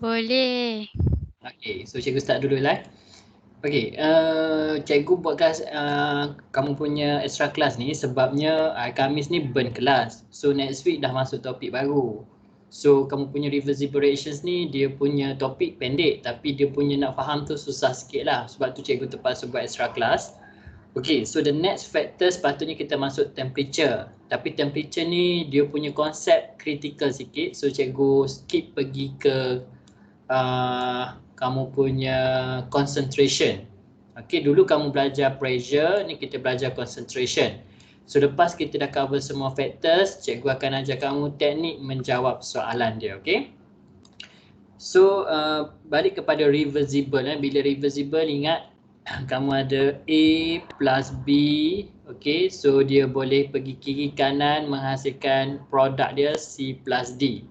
Boleh. Okey, so cikgu start dulu lah. Okey, cikgu buat kelas kamu punya extra class ni sebabnya Khamis ni burn kelas. So next week dah masuk topik baru. So kamu punya reversible reactions ni dia punya topik pendek tapi dia punya nak faham tu susah sikit lah. Sebab tu cikgu terpaksa buat extra class. Okay, so the next factor sepatutnya kita masuk temperature. Tapi temperature ni dia punya konsep critical sikit. So cikgu skip pergi ke kamu punya concentration. Okay, dulu kamu belajar pressure, ni kita belajar concentration. So lepas kita dah cover semua factors, cikgu akan ajar kamu teknik menjawab soalan dia, okay? So balik kepada reversible. Bila reversible ingat kamu ada A plus B, okay, so dia boleh pergi kiri kanan menghasilkan produk dia C plus D.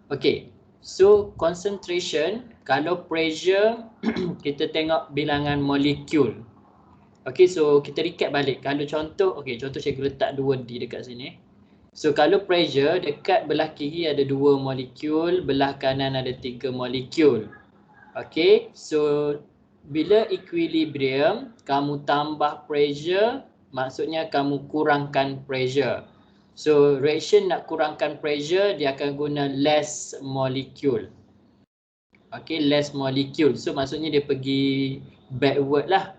Okay, so concentration, kalau pressure kita tengok bilangan molekul. Okay, so kita recap balik. Kalau contoh, okay, contoh cikgu letak 2D dekat sini. So kalau pressure, dekat belah kiri ada 2 molekul, belah kanan ada 3 molekul. Okay, so bila equilibrium, kamu tambah pressure, maksudnya kamu kurangkan pressure. So reaction nak kurangkan pressure, dia akan guna less molecule. Okay, less molecule. So maksudnya dia pergi backward lah.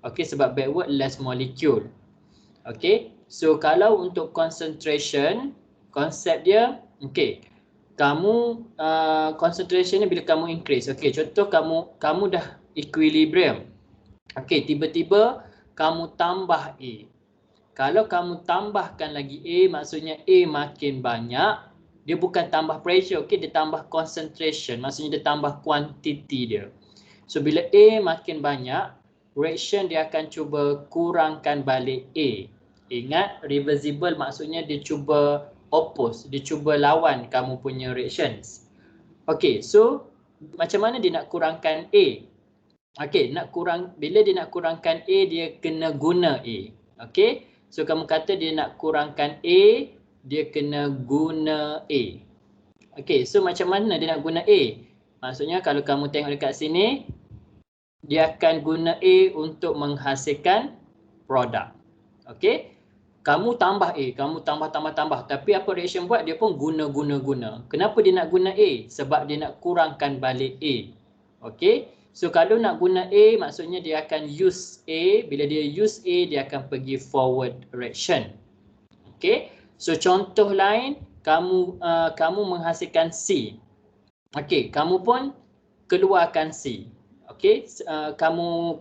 Okay, sebab backward less molecule. Okay, so kalau untuk concentration, konsep dia, okay, kamu concentration ni bila kamu increase. Okay, contoh kamu dah equilibrium. Okay, tiba-tiba kamu tambah A. Kalau kamu tambahkan lagi A, maksudnya A makin banyak. Dia bukan tambah pressure, okay, dia tambah concentration. Maksudnya dia tambah quantity dia. So bila A makin banyak, reaction dia akan cuba kurangkan balik A. Ingat, reversible maksudnya dia cuba oppose, dia cuba lawan kamu punya reactions. Okay, so macam mana dia nak kurangkan A? Okay, bila dia nak kurangkan A, dia kena guna A. Okay, so kamu kata dia nak kurangkan A, dia kena guna A. Okay, so macam mana dia nak guna A? Maksudnya kalau kamu tengok dekat sini, dia akan guna A untuk menghasilkan produk. Okay, kamu tambah A, kamu tambah. Tapi apa reaction buat? Dia pun guna. Kenapa dia nak guna A? Sebab dia nak kurangkan balik A. Okay, so kalau nak guna A, maksudnya dia akan use A. Bila dia use A, dia akan pergi forward reaction. Okay, so contoh lain, kamu menghasilkan C. Okay, kamu pun keluarkan C. Okay, kamu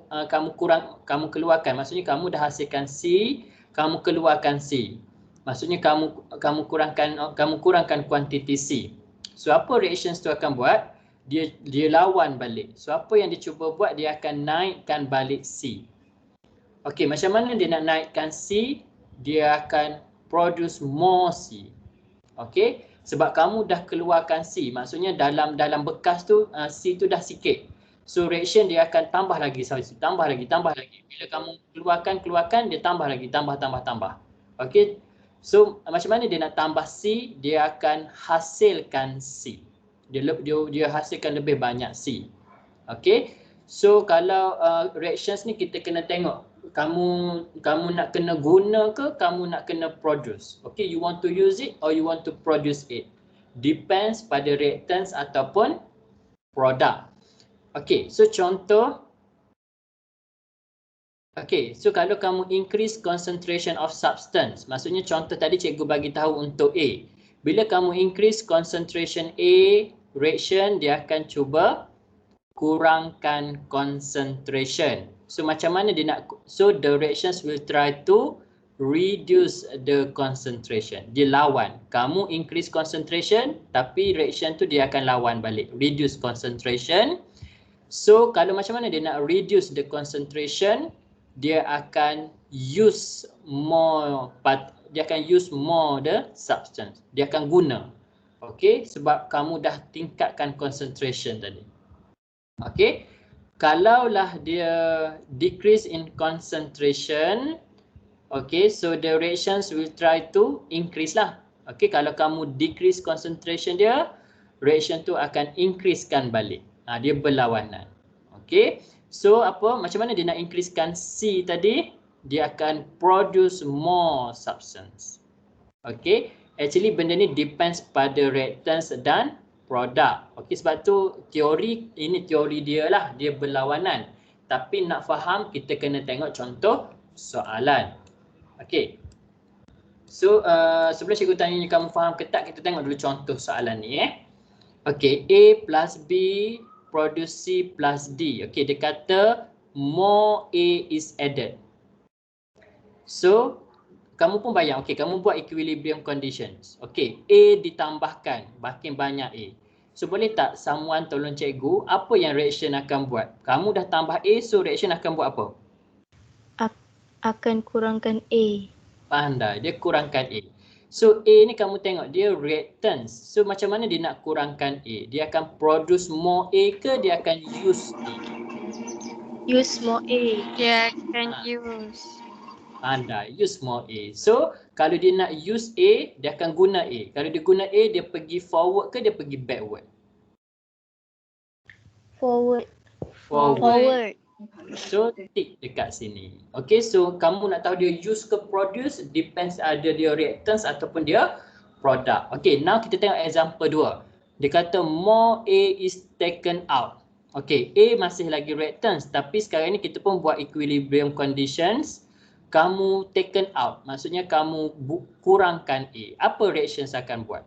keluarkan, maksudnya kamu dah hasilkan C, kamu keluarkan C. Maksudnya kamu kurangkan kuantiti C. So apa reactions tu akan buat? Dia lawan balik. So apa yang dia cuba buat? Dia akan naikkan balik C. Okay, macam mana dia nak naikkan C? Dia akan produce more C. Okay, sebab kamu dah keluarkan C, maksudnya dalam bekas tu C tu dah sikit. So reaction dia akan tambah lagi. Bila kamu keluarkan, dia tambah lagi, tambah. Okay, so macam mana dia nak tambah C? Dia akan hasilkan C. Dia hasilkan lebih banyak C. Okay, so kalau reactions ni kita kena tengok. Kamu nak kena guna ke, kamu nak kena produce? Okay, you want to use it or you want to produce it? Depends pada reactants ataupun produk. Okay, so contoh. Okay, so kalau kamu increase concentration of substance, maksudnya contoh tadi cikgu bagi tahu untuk A. Bila kamu increase concentration A, reaction dia akan cuba kurangkan concentration. So macam mana dia nak, so the reactions will try to reduce the concentration. Dia lawan. Kamu increase concentration, tapi reaction tu dia akan lawan balik. Reduce concentration. So kalau macam mana dia nak reduce the concentration, dia akan use more the substance. Dia akan guna. Okay, sebab kamu dah tingkatkan concentration tadi. Okay, kalaulah dia decrease in concentration, okay, so the reactions will try to increase lah. Okay, kalau kamu decrease concentration dia, reaction tu akan increasekan balik. Dia berlawanan. Okay. So apa? Macam mana dia nak increasekan C tadi? Dia akan produce more substance. Okay. Actually benda ni depends pada reactants dan produk. Okay, sebab tu teori, ini teori dia lah. Dia berlawanan. Tapi nak faham, kita kena tengok contoh soalan. Okay. So, sebelum cikgu tanya kamu faham ke tak, kita tengok dulu contoh soalan ni. Okay, A plus B produce C plus D. Okay, dia kata more A is added. So, kamu pun bayang, okay, kamu buat equilibrium conditions. Okay, A ditambahkan, makin banyak A. So, boleh tak someone tolong cikgu, apa yang reaction akan buat? Kamu dah tambah A, so reaction akan buat apa? Akan kurangkan A. Pandai, dia kurangkan A. So, A ni kamu tengok, dia reactants. So, macam mana dia nak kurangkan A? Dia akan produce more A ke dia akan use A? Use more A. Dia akan use. Pandai, use more A. So, kalau dia nak use A, dia akan guna A. Kalau dia guna A, dia pergi forward ke dia pergi backward? Forward. Forward. So, tick dekat sini. Okay, so kamu nak tahu dia use ke produce, depends ada dia reactants ataupun dia product. Okay, now kita tengok example 2. Dia kata more A is taken out. Okay, A masih lagi reactants, tapi sekarang ni kita pun buat equilibrium conditions. Kamu taken out, maksudnya kamu kurangkan A. Apa reactions akan buat?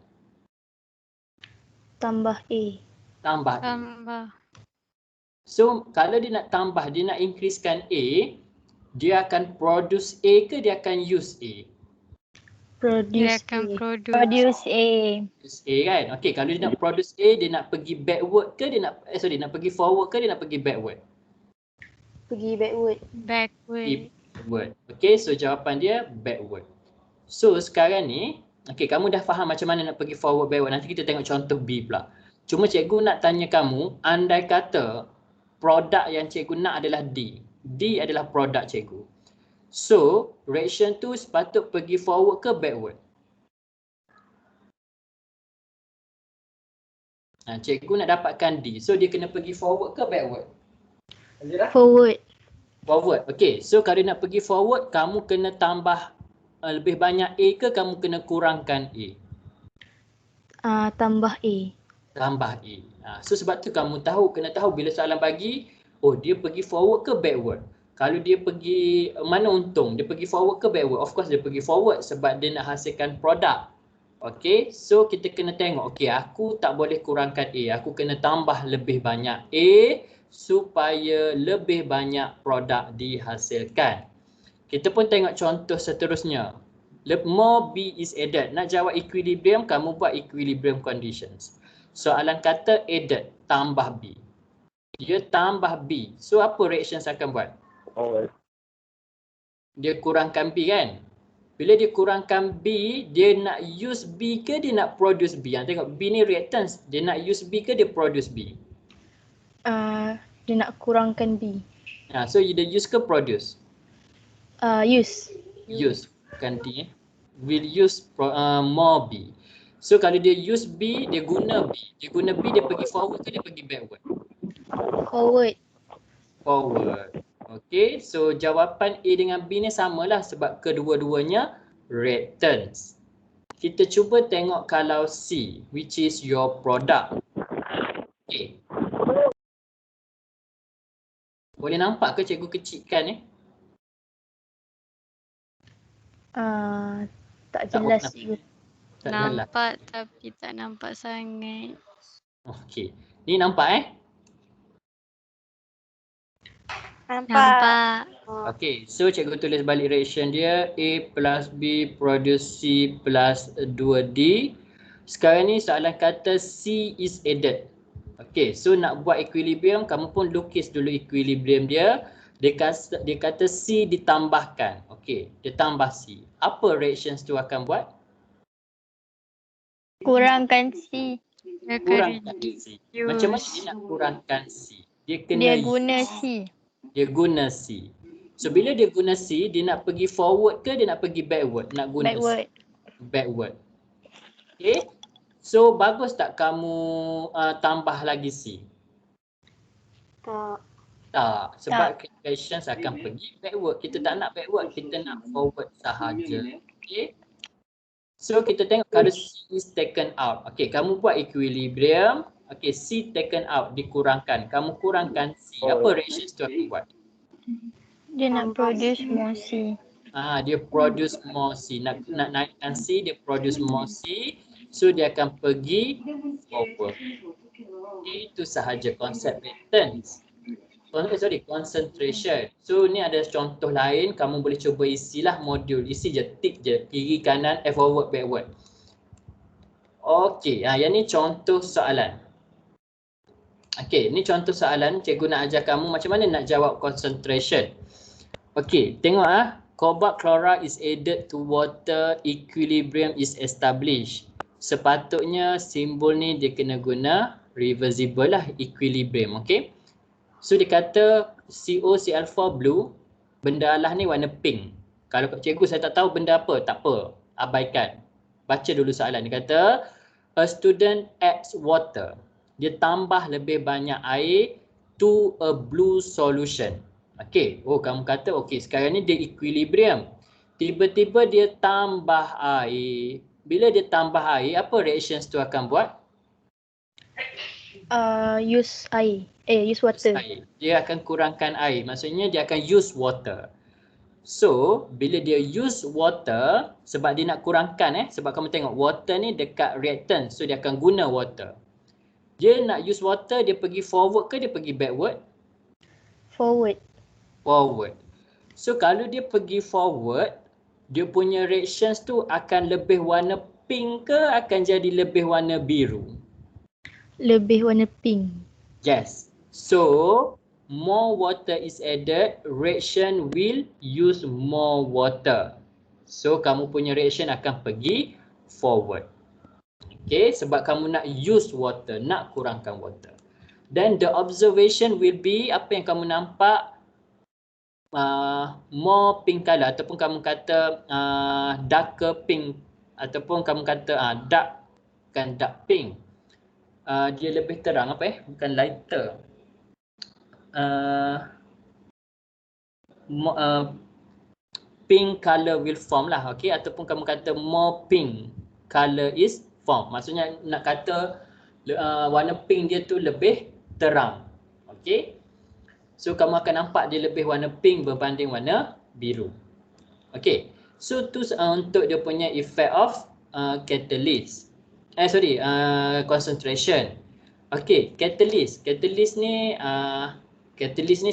Tambah A. Tambah A. Tambah. So, kalau dia nak tambah, dia nak increasekan A, dia akan produce A ke dia akan use A? Dia Produce akan A. produce. A. Use A kan? Okay, kalau dia nak produce A, dia nak pergi backward ke dia nak, nak pergi forward ke dia nak pergi backward? Pergi backward. Backward. Backward. Okay, so jawapan dia backward. So, sekarang ni, okay, kamu dah faham macam mana nak pergi forward, backward. Nanti kita tengok contoh B pula. Cuma cikgu nak tanya kamu, andai kata produk yang cikgu nak adalah D. D adalah produk cikgu. So, reaction tu sepatut pergi forward ke backward? Cikgu nak dapatkan D. So, dia kena pergi forward ke backward? Forward. Forward. Okay, so kalau nak pergi forward, kamu kena tambah lebih banyak A ke kamu kena kurangkan A? Tambah A. Tambah A. So sebab tu kamu tahu, kena tahu bila soalan bagi, oh dia pergi forward ke backward. Kalau dia pergi, mana untung? Dia pergi forward ke backward? Of course dia pergi forward sebab dia nak hasilkan produk. Okay, so kita kena tengok, okay aku tak boleh kurangkan A, aku kena tambah lebih banyak A supaya lebih banyak produk dihasilkan. Kita pun tengok contoh seterusnya. More B is added. Nak jawab equilibrium, kamu buat equilibrium conditions. Soalan kata added, tambah B. Dia tambah B. So apa reactions akan buat? Dia kurangkan B kan? Bila dia kurangkan B, dia nak use B ke dia nak produce B? Tengok B ni reactants. Dia nak use B ke dia produce B? Dia nak kurangkan B. So dia use ke produce? Use. Use. Bukan D. Will use more B. So kalau dia use B, dia guna B. Dia guna B, dia pergi forward ke dia pergi backward? Forward. Forward. Okay, so jawapan A dengan B ni samalah sebab kedua-duanya reactants. Kita cuba tengok kalau C, which is your product. Okay. Boleh nampak ke cikgu kecilkan ni? Tak jelas cikgu. Tak jelas. Nampak tapi tak nampak sangat. Okay. Ni nampak Nampak. Okay, so cikgu tulis balik reaction dia. A plus B produce C plus 2D. Sekarang ni soalan kata C is added. Okay, so nak buat equilibrium, kamu pun lukis dulu equilibrium dia. Dia kata C ditambahkan. Okay, dia tambah C. Apa reactions tu akan buat? Kurangkan C. Dia Kurangkan akan C. Macam mana dia nak kurangkan C? Dia kena Dia guna C. Dia guna C. So bila dia guna C, dia nak pergi forward ke dia nak pergi backward? Nak guna Backward. C. Backward. Okay. So bagus tak kamu tambah lagi C? Tak. Tak, sebab calculations akan pergi backward. Kita tak nak backward, kita nak forward sahaja. Okay. So kita tengok kalau C is taken out. Okay, kamu buat equilibrium. Okay, C taken out, dikurangkan. Kamu kurangkan C. Apa ratios tu akan buat? Dia nak produce more C. Dia produce more C. Nak naikkan C, dia produce more C. So dia akan pergi forward. Itu sahaja konsep returns. Concentration. So ni ada contoh lain, kamu boleh cuba isilah modul. Isi je, tick je, kiri kanan, forward, backward. Okey, yang ni contoh soalan. Okey, ni contoh soalan, cikgu nak ajar kamu macam mana nak jawab concentration. Okey, tengok cobalt chloride is added to water, equilibrium is established. Sepatutnya simbol ni dia kena guna reversible lah, equilibrium, okey. So dia kata COCl4 blue, benda lah ni warna pink. Kalau cikgu saya tak tahu benda apa, tak apa, abaikan. Baca dulu soalan. Dia kata a student adds water. Dia tambah lebih banyak air to a blue solution. Okey, kamu kata okey sekarang ni dia equilibrium. Tiba-tiba dia tambah air. Bila dia tambah air, apa reactions tu akan buat? Use air. Use water. Dia akan kurangkan air. Maksudnya dia akan use water. So, bila dia use water, sebab dia nak kurangkan sebab kamu tengok water ni dekat reactant. So, dia akan guna water. Dia nak use water, dia pergi forward ke dia pergi backward? Forward. Forward. So, kalau dia pergi forward, dia punya reactions tu akan lebih warna pink ke akan jadi lebih warna biru? Lebih warna pink. Yes. So, more water is added, reaction will use more water. So, kamu punya reaction akan pergi forward. Okay, sebab kamu nak use water, nak kurangkan water. Then the observation will be, apa yang kamu nampak, more pink color ataupun kamu kata darker pink ataupun kamu kata dark, bukan dark pink. Dia lebih terang bukan lighter. Pink color will form lah, okay, ataupun kamu kata more pink color is form. Maksudnya nak kata warna pink dia tu lebih terang, okay. So kamu akan nampak dia lebih warna pink berbanding warna biru, okay. So tu untuk dia punya effect of catalyst. Concentration. Okay, catalyst. Catalyst ni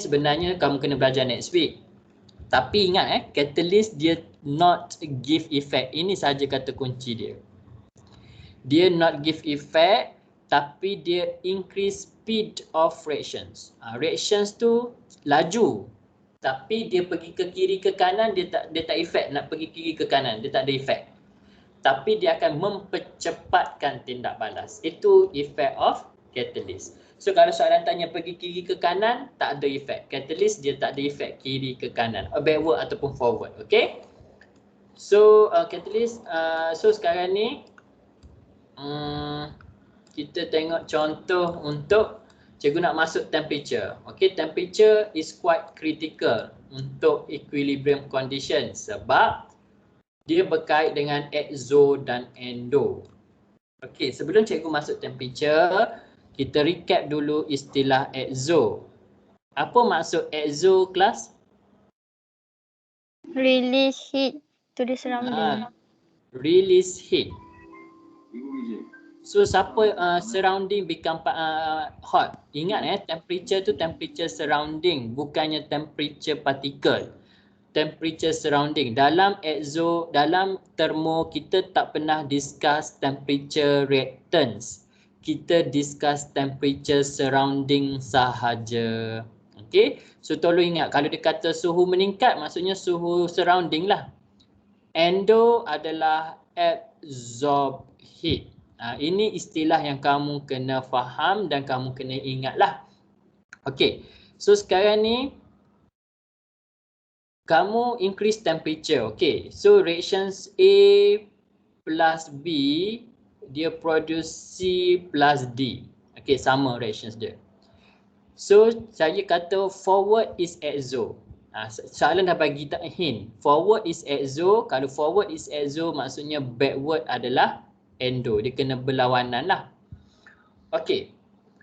sebenarnya kamu kena belajar next week. Tapi ingat catalyst dia not give effect. Ini sahaja kata kunci dia. Dia not give effect tapi dia increase speed of reactions. Reactions tu laju. Tapi dia pergi ke kiri ke kanan dia tak effect nak pergi kiri ke kanan, dia tak ada effect. Tapi dia akan mempercepatkan tindak balas. Itu effect of catalyst. So kalau soalan tanya pergi kiri ke kanan, tak ada efek. Catalyst dia tak ada efek kiri ke kanan, backward ataupun forward, okay. So catalyst, so sekarang ni kita tengok contoh untuk cikgu nak masuk temperature. Okay, temperature is quite critical untuk equilibrium condition sebab dia berkait dengan exo dan endo. Okay, sebelum cikgu masuk temperature, kita recap dulu istilah exo. Apa maksud exo, kelas? Release heat to the surrounding. Release heat. So siapa surrounding become hot? Ingat temperature tu temperature surrounding, bukannya temperature particle. Temperature surrounding. Dalam exo, dalam termo kita tak pernah discuss temperature reactants. Kita discuss temperature surrounding sahaja. Okay. So tolong ingat kalau dia kata suhu meningkat maksudnya suhu surrounding lah. Endo adalah absorb heat. Ini istilah yang kamu kena faham dan kamu kena ingat lah. Okay. So sekarang ni kamu increase temperature. Okay. So reactions A plus B dia produce C plus D. Okay, sama reactions dia. So saya kata forward is exo. Soalan dah bagi tak hint. Forward is exo. Kalau forward is exo maksudnya backward adalah endo. Dia kena berlawanan lah. Okay.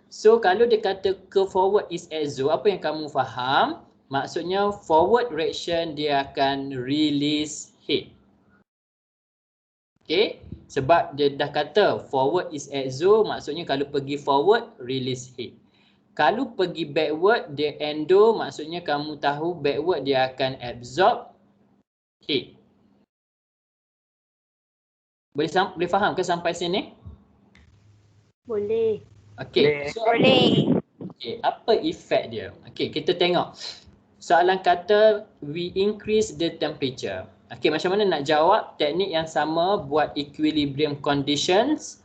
So kalau dia kata ke forward is exo, apa yang kamu faham? Maksudnya forward reaction dia akan release heat. Okay. Sebab dia dah kata forward is exo, maksudnya kalau pergi forward release heat. Kalau pergi backward dia endo, maksudnya kamu tahu backward dia akan absorb heat. Boleh faham ke sampai sini? Boleh. Okey. So, okey, apa efek dia? Okey, kita tengok. Soalan kata we increase the temperature. Okey, macam mana nak jawab teknik yang sama buat equilibrium conditions?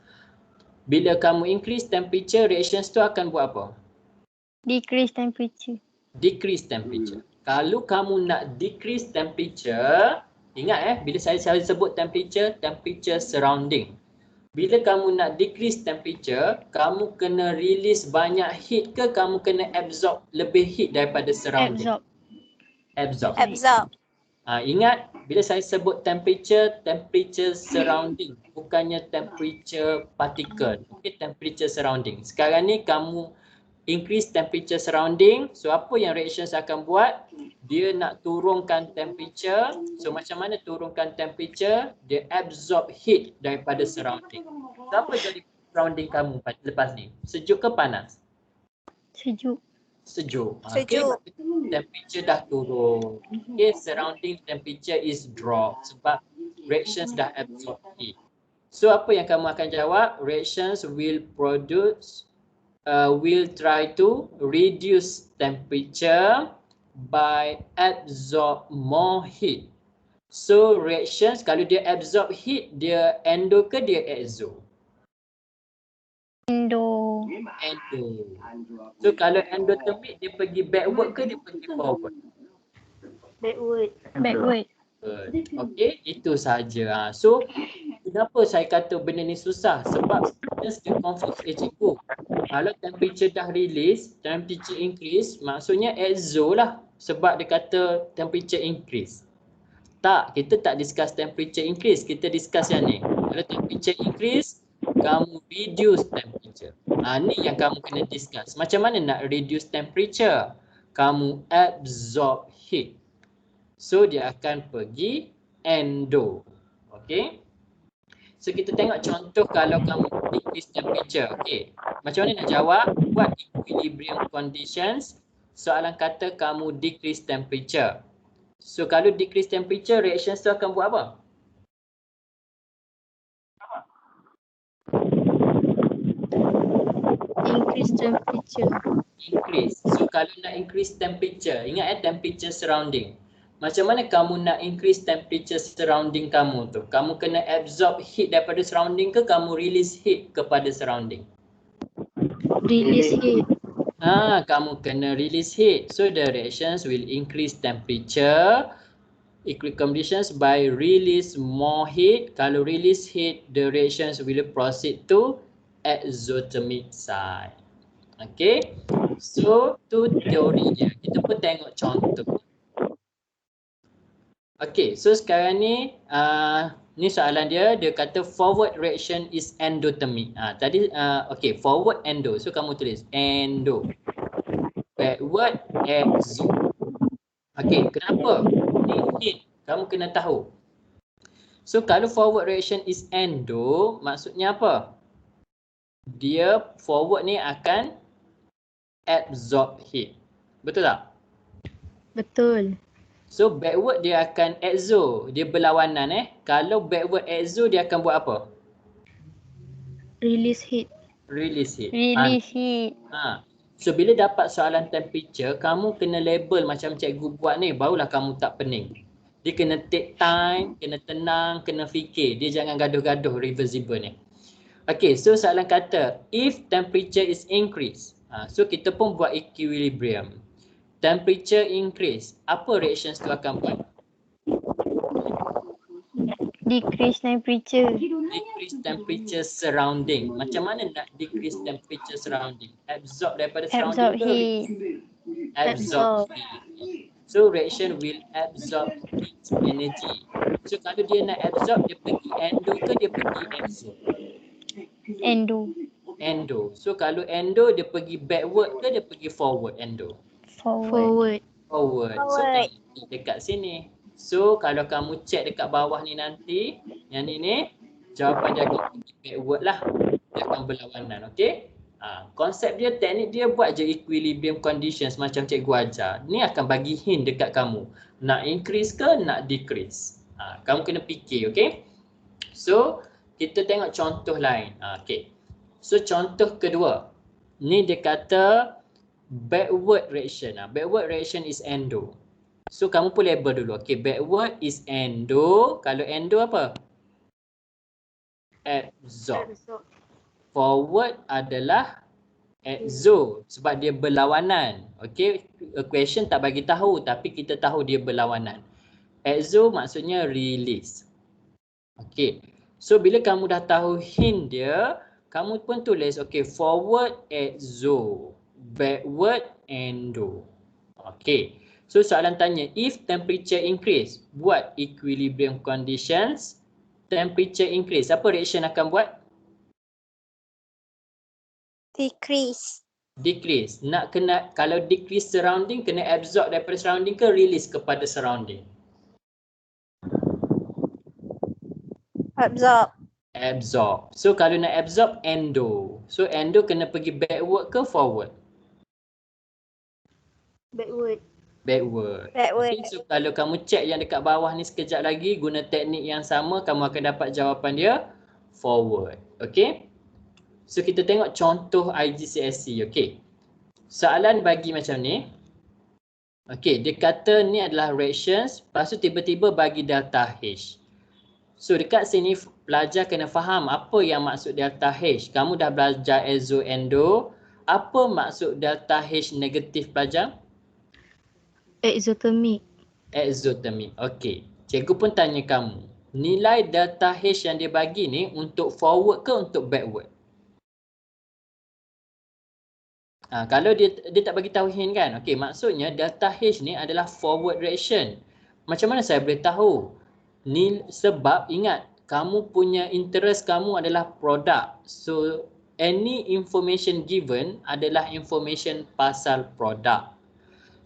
Bila kamu increase temperature, reactions tu akan buat apa? Decrease temperature. Decrease temperature. Kalau kamu nak decrease temperature, ingat bila saya sebut temperature surrounding. Bila kamu nak decrease temperature, kamu kena release banyak heat ke kamu kena absorb lebih heat daripada surrounding? Absorb. Ingat bila saya sebut temperature surrounding, bukannya temperature particle. Okay, temperature surrounding. Sekarang ni kamu increase temperature surrounding. So apa yang reactions akan buat? Dia nak turunkan temperature. So macam mana turunkan temperature? Dia absorb heat daripada surrounding. So apa jadi surrounding kamu lepas ni? Sejuk ke panas? Sejuk. Sejuk. Okay, temperature dah turun. Okay, surrounding temperature is drop sebab reactions dah absorb heat. So apa yang kamu akan jawab? Reactions will try to reduce temperature by absorb more heat. So reactions kalau dia absorb heat, dia endo ke dia exo? Endo. So kalau endothermic dia pergi backward ke dia pergi forward? Backward. Okay, itu saja. So kenapa saya kata benda ni susah? Sebab dia confuse cikgu. Kalau temperature dah release, temperature increase, maksudnya exo lah. Sebab dia kata temperature increase. Tak, kita tak discuss temperature increase. Kita discuss yang ni. Kalau temperature increase, kamu reduce temperature. Ni yang kamu kena discuss. Macam mana nak reduce temperature? Kamu absorb heat. So dia akan pergi endo. Okay. So kita tengok contoh kalau kamu decrease temperature. Okay. Macam mana nak jawab? Buat equilibrium conditions. Soalan kata kamu decrease temperature. So kalau decrease temperature, reactions tu akan buat apa? Increase temperature. Increase. So kalau nak increase temperature, ingat temperature surrounding. Macam mana kamu nak increase temperature surrounding kamu tu? Kamu kena absorb heat daripada surrounding ke kamu release heat kepada surrounding? Release heat. Kamu kena release heat. So the reactions will increase temperature, equilibrium conditions by release more heat. Kalau release heat, the reactions will proceed to exothermic side. Okay. So tu teori dia. Kita pun tengok contoh. Okay, so sekarang ni ni soalan dia kata forward reaction is endothermic. Tadi okay, forward endo. So kamu tulis endo. Backward exo. Okay, kenapa? Ni hint. Kamu kena tahu. So kalau forward reaction is endo, maksudnya apa? Dia forward ni akan absorb heat. Betul tak? Betul. So backward dia akan exo, dia berlawanan Kalau backward exo dia akan buat apa? Release heat. Release heat. Release heat. So bila dapat soalan temperature, kamu kena label macam cikgu buat ni, barulah kamu tak pening. Dia kena take time, kena tenang, kena fikir. Dia jangan gaduh-gaduh reversible ni. Okay, so soalan kata if temperature is increased. So kita pun buat equilibrium. Temperature increase, apa reactions tu akan buat? Decrease temperature. Decrease temperature surrounding. Macam mana nak decrease temperature surrounding? Absorb daripada surrounding Absorb ke? heat. Absorb heat. So reaction will absorb heat energy. So kalau dia nak absorb, dia pergi endo ke dia pergi exo? Endo. Endo. So kalau endo, dia pergi backward ke dia pergi forward endo? Forward. Forward. So kamu dekat sini. So kalau kamu check dekat bawah ni nanti, yang ni jawapan dia akan pergi backward lah. Dia akan berlawanan, okey? Konsep dia, teknik dia buat je equilibrium conditions macam cikgu ajar. Ni akan bagi hint dekat kamu. Nak increase ke nak decrease? Kamu kena fikir, okey? So kita tengok contoh lain. Okey. So contoh kedua. Ni dia kata backward reaction. Backward reaction is endo. So kamu pun label dulu. Okay, backward is endo. Kalau endo apa? Absorb. Forward adalah exo sebab dia berlawanan. Okay, equation tak bagi tahu tapi kita tahu dia berlawanan. Exo maksudnya release. Okay, so bila kamu dah tahu hint dia, kamu pun tulis okay, forward exo, backward endo. Okay. So soalan tanya, if temperature increase, buat equilibrium conditions, temperature increase, apa reaction akan buat? Decrease. Decrease. Nak kena, kalau decrease surrounding, kena absorb daripada surrounding ke release kepada surrounding? Absorb. Absorb. So kalau nak absorb, endo. So endo kena pergi backward ke forward? Backward. Backward. Backward. Okay, so kalau kamu check yang dekat bawah ni sekejap lagi, guna teknik yang sama, kamu akan dapat jawapan dia forward. Okay. So kita tengok contoh IGCSE. Okay. Soalan bagi macam ni. Okay, dia kata ni adalah reactions, lepas tu tiba-tiba bagi delta H. So dekat sini pelajar kena faham apa yang maksud delta H. Kamu dah belajar exo endo. Apa maksud delta H negatif pelajar? Exothermic. Exothermic. Okey. Cikgu pun tanya kamu. Nilai delta H yang dia bagi ni untuk forward ke untuk backward? Kalau dia tak bagi tahu hint kan. Okey, maksudnya delta H ni adalah forward reaction. Macam mana saya boleh tahu? Ni sebab ingat, kamu punya interest kamu adalah produk. So any information given adalah information pasal produk.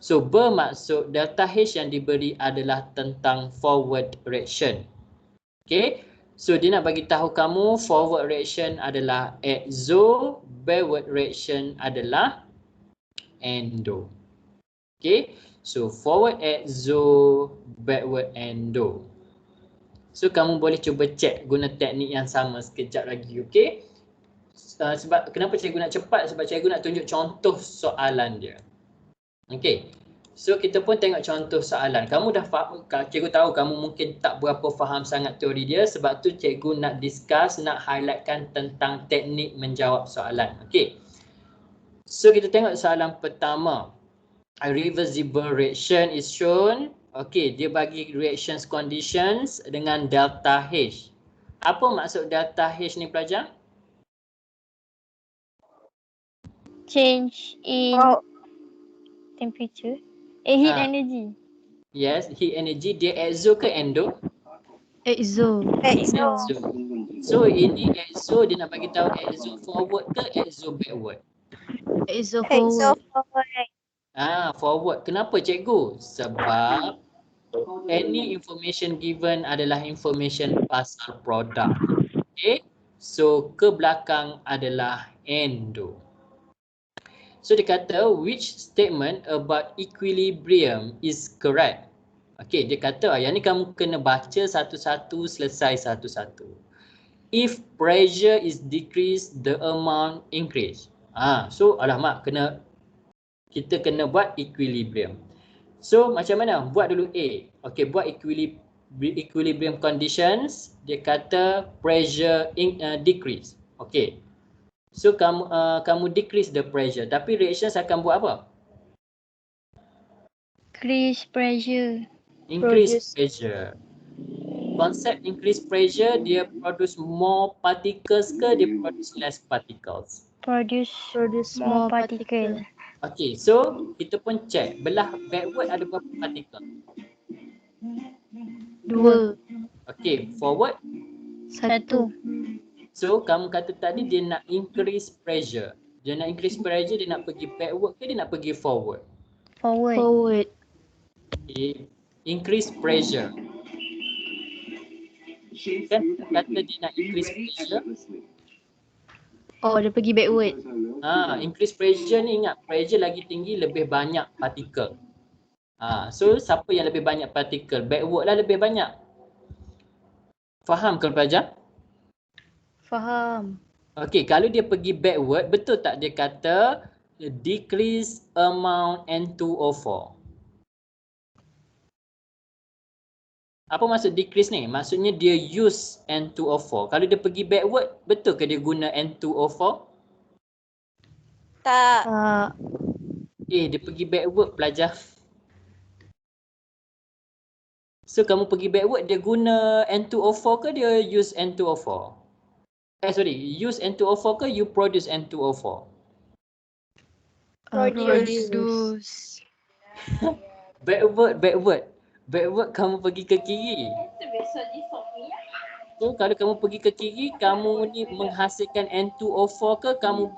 So bermaksud delta H yang diberi adalah tentang forward reaction. Okay. So dia nak bagi tahu kamu forward reaction adalah exo, backward reaction adalah endo. Okay. So forward exo, backward endo. So kamu boleh cuba check guna teknik yang sama sekejap lagi. Okay. Sebab kenapa cikgu nak cepat? Sebab cikgu nak tunjuk contoh soalan dia. Okey. So kita pun tengok contoh soalan. Kamu dah faham, cikgu tahu kamu mungkin tak berapa faham sangat teori dia, sebab tu cikgu nak discuss, nak highlightkan tentang teknik menjawab soalan. Okey. So kita tengok soalan pertama. A reversible reaction is shown. Okey, dia bagi reactions conditions dengan delta H. Apa maksud delta H ni pelajar? Change in temperature. Heat energy. Yes, heat energy. Dia exo ke endo? Exo. Exo. So ini exo, dia nak bagi tahu exo forward ke exo backward? Exo Exo forward. forward. Forward. Kenapa cikgu? Sebab any information given adalah information pasal produk. Okay. So ke belakang adalah endo. So dia kata which statement about equilibrium is correct? Okay, dia kata yang ni kamu kena baca satu-satu, selesai satu-satu. If pressure is decreased, the amount increase. So alamak, kita kena buat equilibrium. So macam mana? Buat dulu A. Okay, buat equilibrium conditions. Dia kata pressure decrease. Okay. So kamu decrease the pressure, tapi reactions akan buat apa? Increase pressure. Increase pressure. konsep increase pressure dia produce more particles ke dia produce less particles? Produce more particle. Okay, so kita pun check belah backward ada berapa particle? 2. Okay, forward. 1. So kamu kata tadi dia nak increase pressure. Dia nak increase pressure, dia nak pergi backward ke dia nak pergi forward? Forward. Okay. Increase pressure. Kan kata dia nak increase pressure. Oh, dia pergi backward. Increase pressure ni ingat pressure lagi tinggi lebih banyak partikel. So siapa yang lebih banyak partikel? Backward lah lebih banyak. Faham ke pelajar? Faham. Okey, kalau dia pergi backward, betul tak dia kata decrease amount N2O4? Apa maksud decrease ni? Maksudnya dia use N2O4. Kalau dia pergi backward, betul ke dia guna N2O4? Tak. Dia pergi backward pelajar. So kamu pergi backward, dia guna N2O4 ke dia use N2O4? Use N2O4 ke you produce N2O4? Produce. Backward kamu pergi ke kiri. So kalau kamu pergi ke kiri, kamu ni menghasilkan N2O4 ke kamu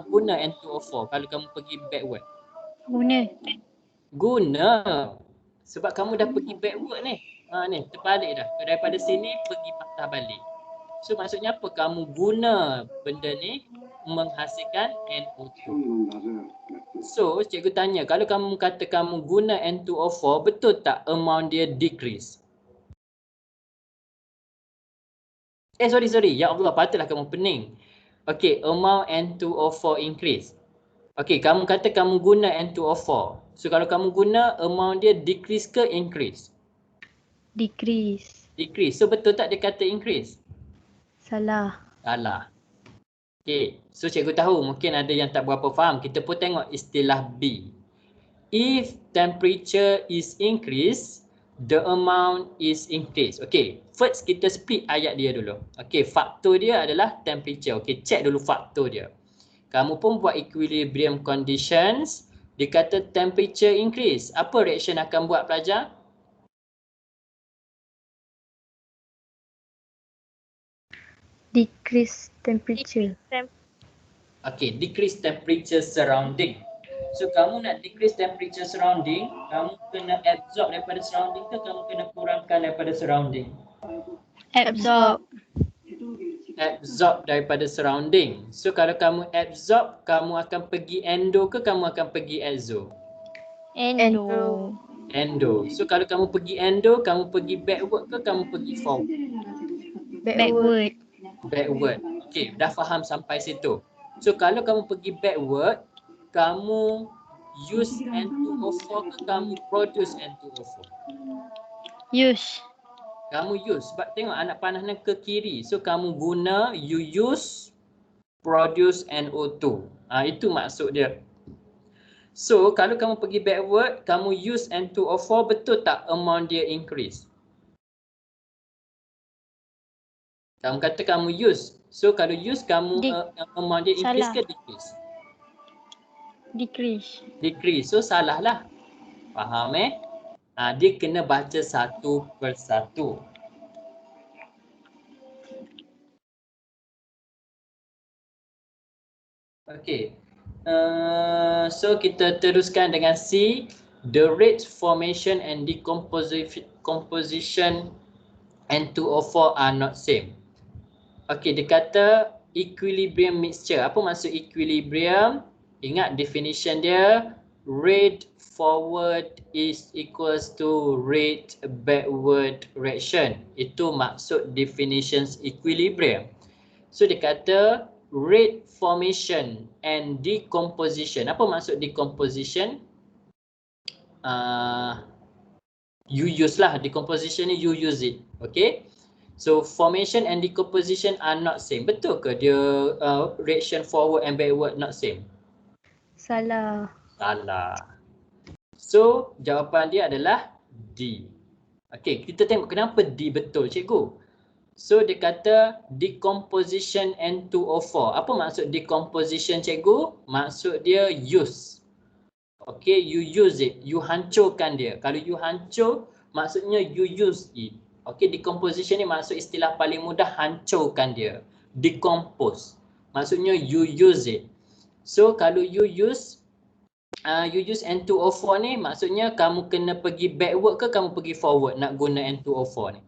guna N2O4 kalau kamu pergi backward? Guna. Sebab kamu dah pergi backward ni. Ni terbalik dah. Daripada sini pergi patah balik. So maksudnya apa? Kamu guna benda ni menghasilkan NO2. So cikgu tanya, kalau kamu kata kamu guna N2O4, betul tak amount dia decrease? Sorry. Ya Allah, patutlah kamu pening. Okay, amount N2O4 increase. Okay, kamu kata kamu guna N2O4. So kalau kamu guna, amount dia decrease ke increase? Decrease. So betul tak dia kata increase? Salah. Okay, so cikgu tahu mungkin ada yang tak berapa faham. Kita pun tengok istilah B. If temperature is increased, the amount is increased. Okay, first kita split ayat dia dulu. Okay, faktor dia adalah temperature. Okay, check dulu faktor dia. Kamu pun buat equilibrium conditions. Dia kata temperature increase. Apa reaction akan buat pelajar? Decrease temperature. Okay, decrease temperature surrounding. So kamu nak decrease temperature surrounding, kamu kena absorb daripada surrounding ke kamu kena kurangkan daripada surrounding? Absorb. Absorb daripada surrounding. So kalau kamu absorb, kamu akan pergi endo ke kamu akan pergi exo? Endo. So kalau kamu pergi endo, kamu pergi backward ke kamu pergi forward? Backward. Okay, dah faham sampai situ. So kalau kamu pergi backward, kamu use N2O4 ke kamu produce N2O4? Use. Kamu use. Sebab tengok anak panahnya ke kiri. So kamu guna, you use, produce NO2. Itu maksud dia. So kalau kamu pergi backward, kamu use N2O4, betul tak amount dia increase? Kamu kata kamu use. So kalau use kamu amount dia increase ke decrease? Decrease. So salah lah. Faham dia kena baca satu persatu. Okay. So kita teruskan dengan C. The rate formation and decomposition N2O4 are not same. Okay, dia kata equilibrium mixture. Apa maksud equilibrium? Ingat definition dia, rate forward is equals to rate backward reaction. Itu maksud definitions equilibrium. So dia kata rate formation and decomposition. Apa maksud decomposition? You use lah. Decomposition ni you use it. Okay. So formation and decomposition are not same. Betul ke dia reaction forward and backward not same? Salah. So jawapan dia adalah D. Okey, kita tengok kenapa D betul cikgu. So dia kata decomposition N2O4. Apa maksud decomposition cikgu? Maksud dia use. Okay, you use it. You hancurkan dia. Kalau you hancur, maksudnya you use it. Okay, decomposition ni maksud istilah paling mudah, hancurkan dia. Decompose. Maksudnya you use it. So kalau you use N2O4 ni, maksudnya kamu kena pergi backward ke kamu pergi forward nak guna N2O4 ni?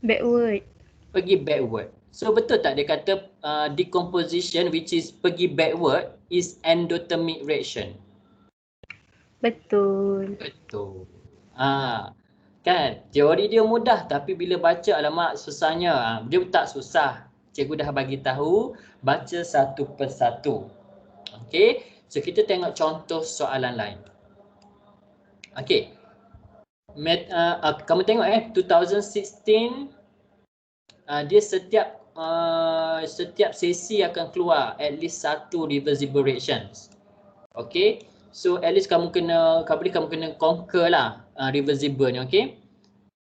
Backward. Pergi backward. So betul tak dia kata decomposition which is pergi backward is endothermic reaction? Betul. Betul. Kan teori dia mudah tapi bila baca alamak susahnya. Dia tak susah. Cikgu dah bagi tahu, baca satu persatu. Okey, so kita tengok contoh soalan lain. Okey. Kamu tengok 2016 dia setiap sesi akan keluar at least satu reversible reactions. Okey. So at least kamu kena conquer lah reversible ni, okey.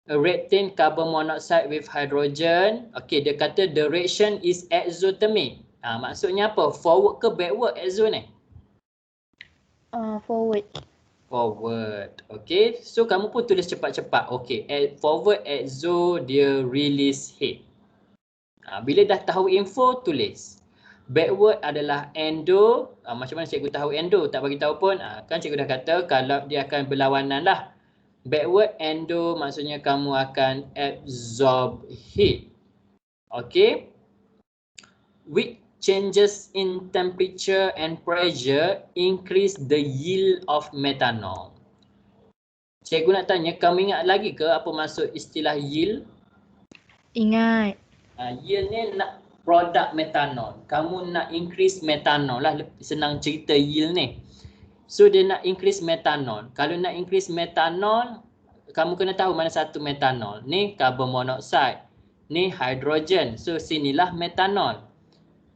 A reactant carbon monoxide with hydrogen. Okey, dia kata the reaction is exothermic. Maksudnya apa? Forward ke backward exo ni? Forward. Forward. Okey, so kamu pun tulis cepat-cepat. Okey, forward exo dia release heat. Bila dah tahu info, tulis. Backward adalah endo. Macam mana cikgu tahu endo? Tak bagi tahu pun. Kan cikgu dah kata kalau dia akan berlawanan lah. Backward endo maksudnya kamu akan absorb heat. Okay. With changes in temperature and pressure increase the yield of methanol. Cikgu nak tanya, kamu ingat lagi ke apa maksud istilah yield? Ingat. Yield ni nak produk metanol. Kamu nak increase metanol lah, senang cerita yield ni. So dia nak increase metanol. Kalau nak increase metanol, kamu kena tahu mana satu metanol. Ni carbon monoxide, ni hydrogen. So sinilah metanol.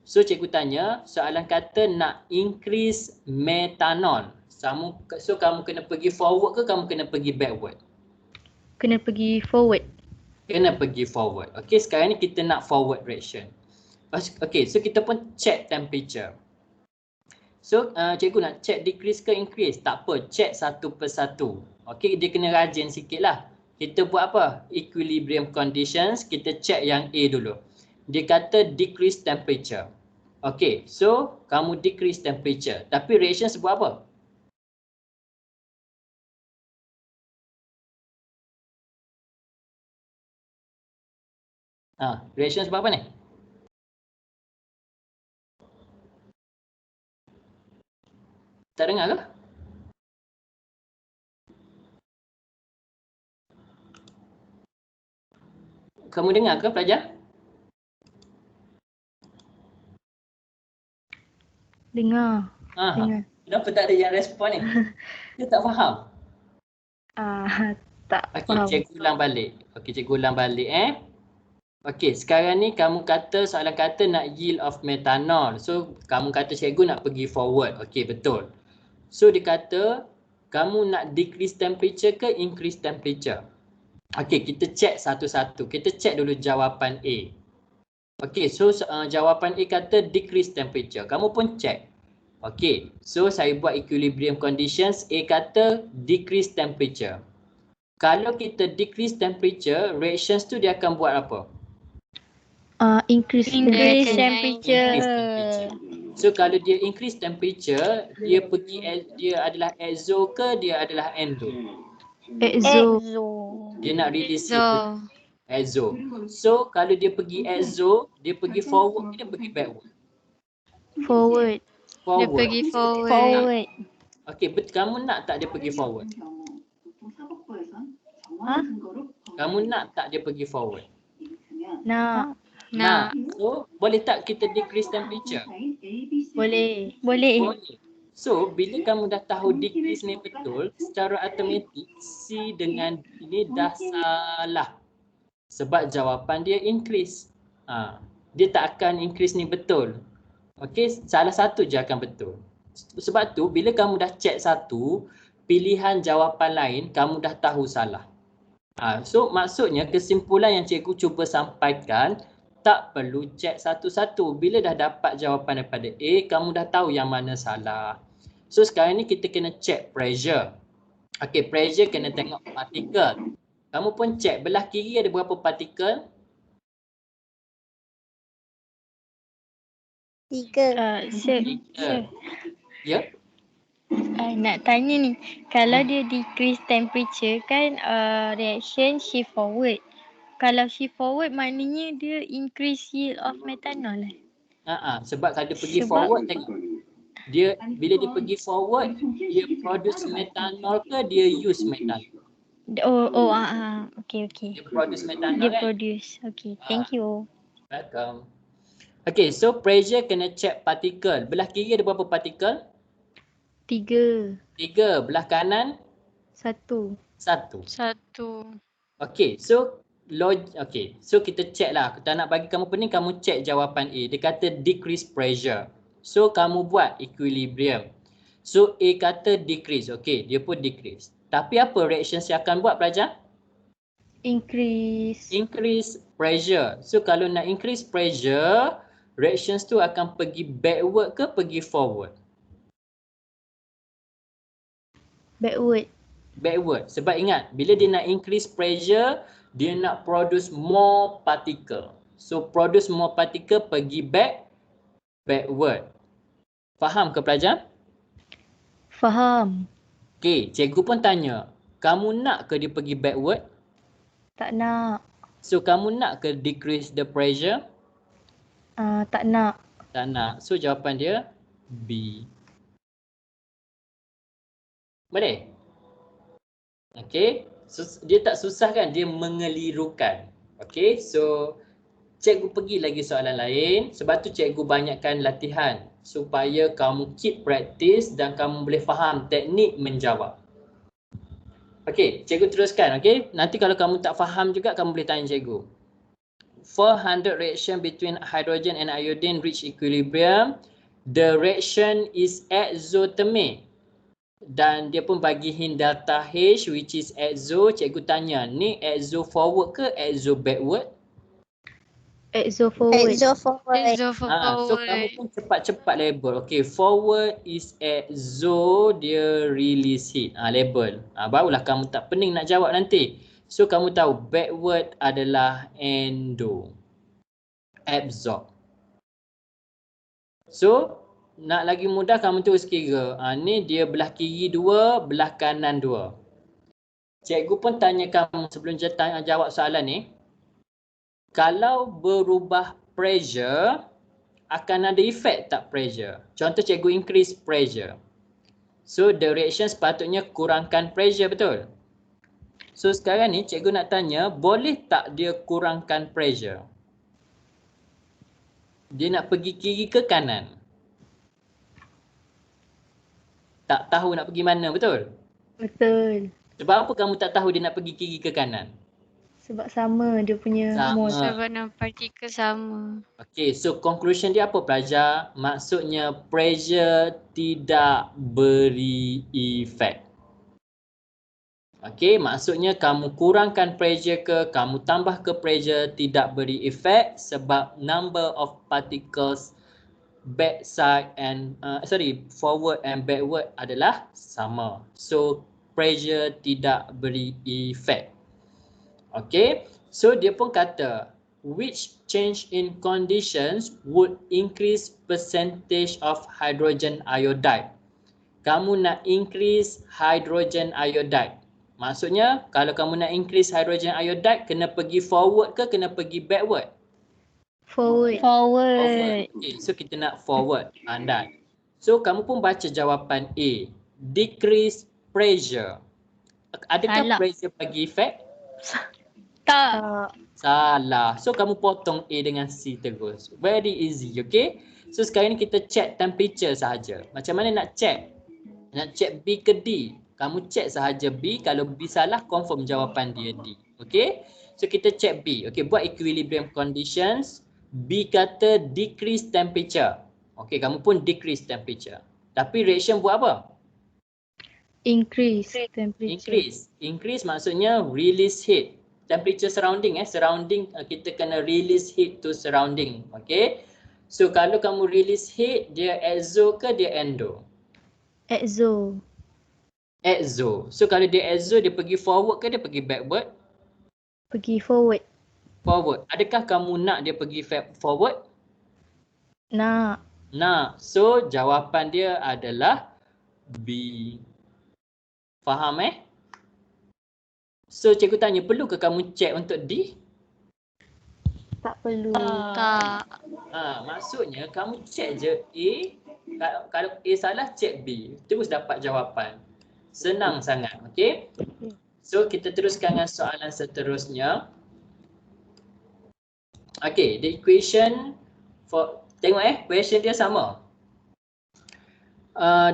So cikgu tanya, soalan kata nak increase metanol. So kamu kena pergi forward ke kamu kena pergi backward? Kena pergi forward. Kena pergi forward. Okey, sekarang ni kita nak forward reaction. Okay, so kita pun check temperature. So cikgu nak check decrease ke increase? Tak apa, check satu persatu. Okay, dia kena rajin sikit lah. Kita buat apa? Equilibrium conditions, kita check yang A dulu. Dia kata decrease temperature. Okay, so kamu decrease temperature. Tapi reaction sebut apa? Reaction sebab apa ni? Tak dengar ke? Kamu dengar ke pelajar? Dengar. Dengar. Kenapa tak ada yang respon ni? Dia tak faham. Tak Okey, faham. cikgu ulang balik. Okey, cikgu ulang balik Okey, sekarang ni kamu kata soalan kata nak yield of methanol. So kamu kata cikgu nak pergi forward. Okey, betul. So dia kata kamu nak decrease temperature ke increase temperature? Okey, kita check satu-satu. Kita check dulu jawapan A. Okey, so jawapan A kata decrease temperature. Kamu pun check. Okey, so saya buat equilibrium conditions. A kata decrease temperature. Kalau kita decrease temperature, reactions tu dia akan buat apa? Increase Increase temperature. Increase temperature. So kalau dia increase temperature, dia adalah exo ke dia adalah endo? Exo. Dia nak release heat. So, Exo. So kalau dia pergi exo, dia pergi forward ke dia pergi backward? Forward. dia pergi forward. Forward. Okey, kamu nak tak dia pergi forward? Kamu nak tak dia pergi forward? Nak. Nak. So boleh tak kita decrease temperature? Boleh. Boleh. So bila kamu dah tahu decrease ni betul, secara automatik C dengan D ni dah salah. Sebab jawapan dia increase. Dia tak akan increase ni betul. Okey, salah satu je akan betul. Sebab tu bila kamu dah check satu, pilihan jawapan lain kamu dah tahu salah. So maksudnya kesimpulan yang cikgu cuba sampaikan, tak perlu cek satu-satu. Bila dah dapat jawapan daripada A, kamu dah tahu yang mana salah. So sekarang ni kita kena check pressure. Okey, pressure kena tengok partikel. Kamu pun check belah kiri ada berapa partikel? 3. Sir, Tiga. Ya? nak tanya ni, kalau dia decrease temperature kan reaction shift forward. Kalau shift forward maknanya dia increase yield of methanol lah. Sebab kalau dia pergi Sebab- forward tengok. Dia bila dia pergi forward, dia produce methanol ke dia use methanol? Okay. Dia produce methanol Dia kan? produce. Okay, thank you. Welcome. Okay, so pressure kena check partikel. Belah kiri ada berapa partikel? 3, 3. Belah kanan 1. 1. 1. Okay, so so kita check lah. Kita nak bagi kamu pening, kamu check jawapan A. Dia kata decrease pressure. So kamu buat equilibrium. So A kata decrease. Okay, dia pun decrease. Tapi apa reaction saya akan buat pelajar? Increase. Increase pressure. So kalau nak increase pressure, reactions tu akan pergi backward ke pergi forward? Backward. Backward. Sebab ingat, bila dia nak increase pressure, dia nak produce more particle. So produce more particle pergi backward. Faham ke pelajar? Faham. Okay, cikgu pun tanya, kamu nak ke dia pergi backward? Tak nak. So kamu nak ke decrease the pressure? Tak nak. Tak nak. So jawapan dia B. Boleh? Okay. So, dia tak susah kan? Dia mengelirukan. Okay. So cikgu pergi lagi soalan lain. Sebab tu cikgu banyakkan latihan. Supaya kamu keep practice dan kamu boleh faham teknik menjawab. Okay. Cikgu teruskan. Okay. Nanti kalau kamu tak faham juga, kamu boleh tanya cikgu. 400 reaction between hydrogen and iodine reach equilibrium. The reaction is exothermic. Dan dia pun bagi hint delta H which is exo. Cikgu tanya, ni exo forward ke exo backward? Exo forward. Exo forward. Exo So kamu forward. pun cepat-cepat label. Okay, forward is exo, dia release heat. Label. Barulah kamu tak pening nak jawab nanti. So kamu tahu backward adalah endo. Absorb. So nak lagi mudah kamu terus kira. Ni dia belah kiri 2, belah kanan 2. Cikgu pun tanya kamu sebelum jawab soalan ni. Kalau berubah pressure, akan ada efek tak pressure? Contoh cikgu increase pressure. So the reaction sepatutnya kurangkan pressure, betul? So sekarang ni cikgu nak tanya, boleh tak dia kurangkan pressure? Dia nak pergi kiri ke kanan? Tak tahu nak pergi mana, betul? Betul. Sebab apa kamu tak tahu dia nak pergi kiri ke kanan? Sebab sama dia punya Sama. mode. Sebab nama partikel sama. Okay, so conclusion dia apa pelajar? Maksudnya pressure tidak beri efek. Okay, maksudnya kamu kurangkan pressure ke, kamu tambah ke pressure tidak beri efek sebab number of particles forward and backward adalah sama. So pressure tidak beri efek. Okay, so dia pun kata which change in conditions would increase percentage of hydrogen iodide. Kamu nak increase hydrogen iodide. Maksudnya kalau kamu nak increase hydrogen iodide, kena pergi forward ke kena pergi backward? Forward. Okay, so kita nak forward. Andai. So kamu pun baca jawapan A. Decrease pressure. Adakah Salah. pressure bagi efek? Tak. Salah. So kamu potong A dengan C terus. Very easy, okay? So sekarang ni kita check temperature sahaja. Macam mana nak check? Nak check B ke D? Kamu check sahaja B. Kalau B salah, confirm jawapan dia D. Okay? So kita check B. Okay, buat equilibrium conditions. B kata decrease temperature. Okay, kamu pun decrease temperature. Tapi reaction buat apa? Increase temperature. Increase maksudnya release heat. Temperature surrounding surrounding kita kena release heat to surrounding. Okay. So kalau kamu release heat, dia exo ke dia endo? Exo. Exo. So kalau dia exo, dia pergi forward ke dia pergi backward? Pergi forward. Forward. Adakah kamu nak dia pergi forward? Nak. Nak. So jawapan dia adalah B. Faham So cikgu tanya, perlu ke kamu check untuk D? Tak perlu. Tak. Maksudnya kamu check je A. Kalau A salah, check B. Terus dapat jawapan. Senang sangat. Okay. So kita teruskan dengan soalan seterusnya. Okay, the equation for, tengok question dia sama.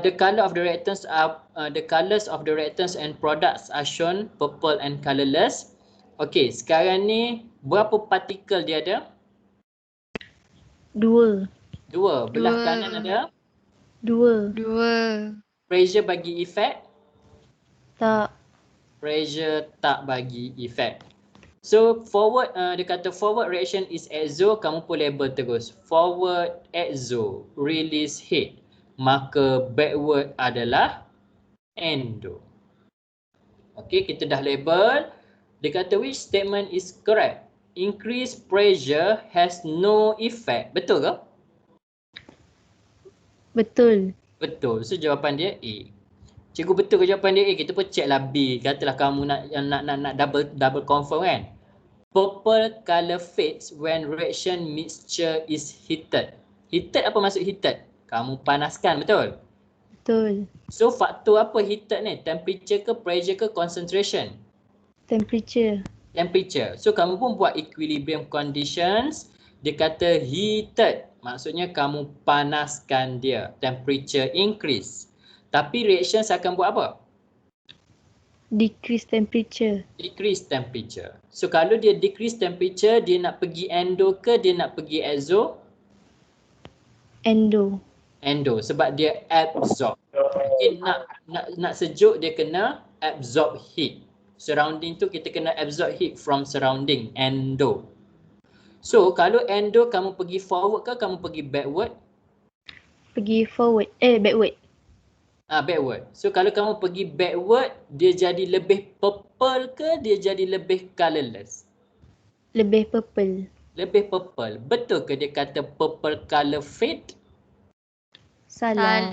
The color of the reactants are the colors of the reactants and products are shown purple and colorless. Okay, sekarang ni berapa partikel dia ada? 2. Belah Dua. kanan ada. 2. Pressure bagi efek? Tak. Pressure tak bagi efek. So forward, dia kata forward reaction is exo, kamu pun label terus. Forward exo, release heat. Maka backward adalah endo. Okay, kita dah label. Dia kata which statement is correct? Increased pressure has no effect. Betul ke? Betul. Betul. So jawapan dia A. Cikgu betul ke jawapan dia A? Kita pun check lah B. Katalah kamu nak double confirm kan. Purple color fades when reaction mixture is heated. Heated apa maksud heated? Kamu panaskan, betul? Betul. So faktor apa heated ni? Temperature ke, pressure ke, concentration? Temperature. So kamu pun buat equilibrium conditions. Dia kata heated. Maksudnya kamu panaskan dia. Temperature increase. Tapi reactions akan buat apa? Decrease temperature. Decrease temperature. So kalau dia decrease temperature, dia nak pergi endo ke dia nak pergi exo? Endo. Sebab dia absorb. Okay, nak sejuk dia kena absorb heat. Surrounding tu kita kena absorb heat from surrounding, endo. So kalau endo kamu pergi forward ke kamu pergi backward? Pergi forward. Backward. Backward. So kalau kamu pergi backward, dia jadi lebih purple ke dia jadi lebih colorless? Lebih purple. Betul ke dia kata purple color fade? Salah.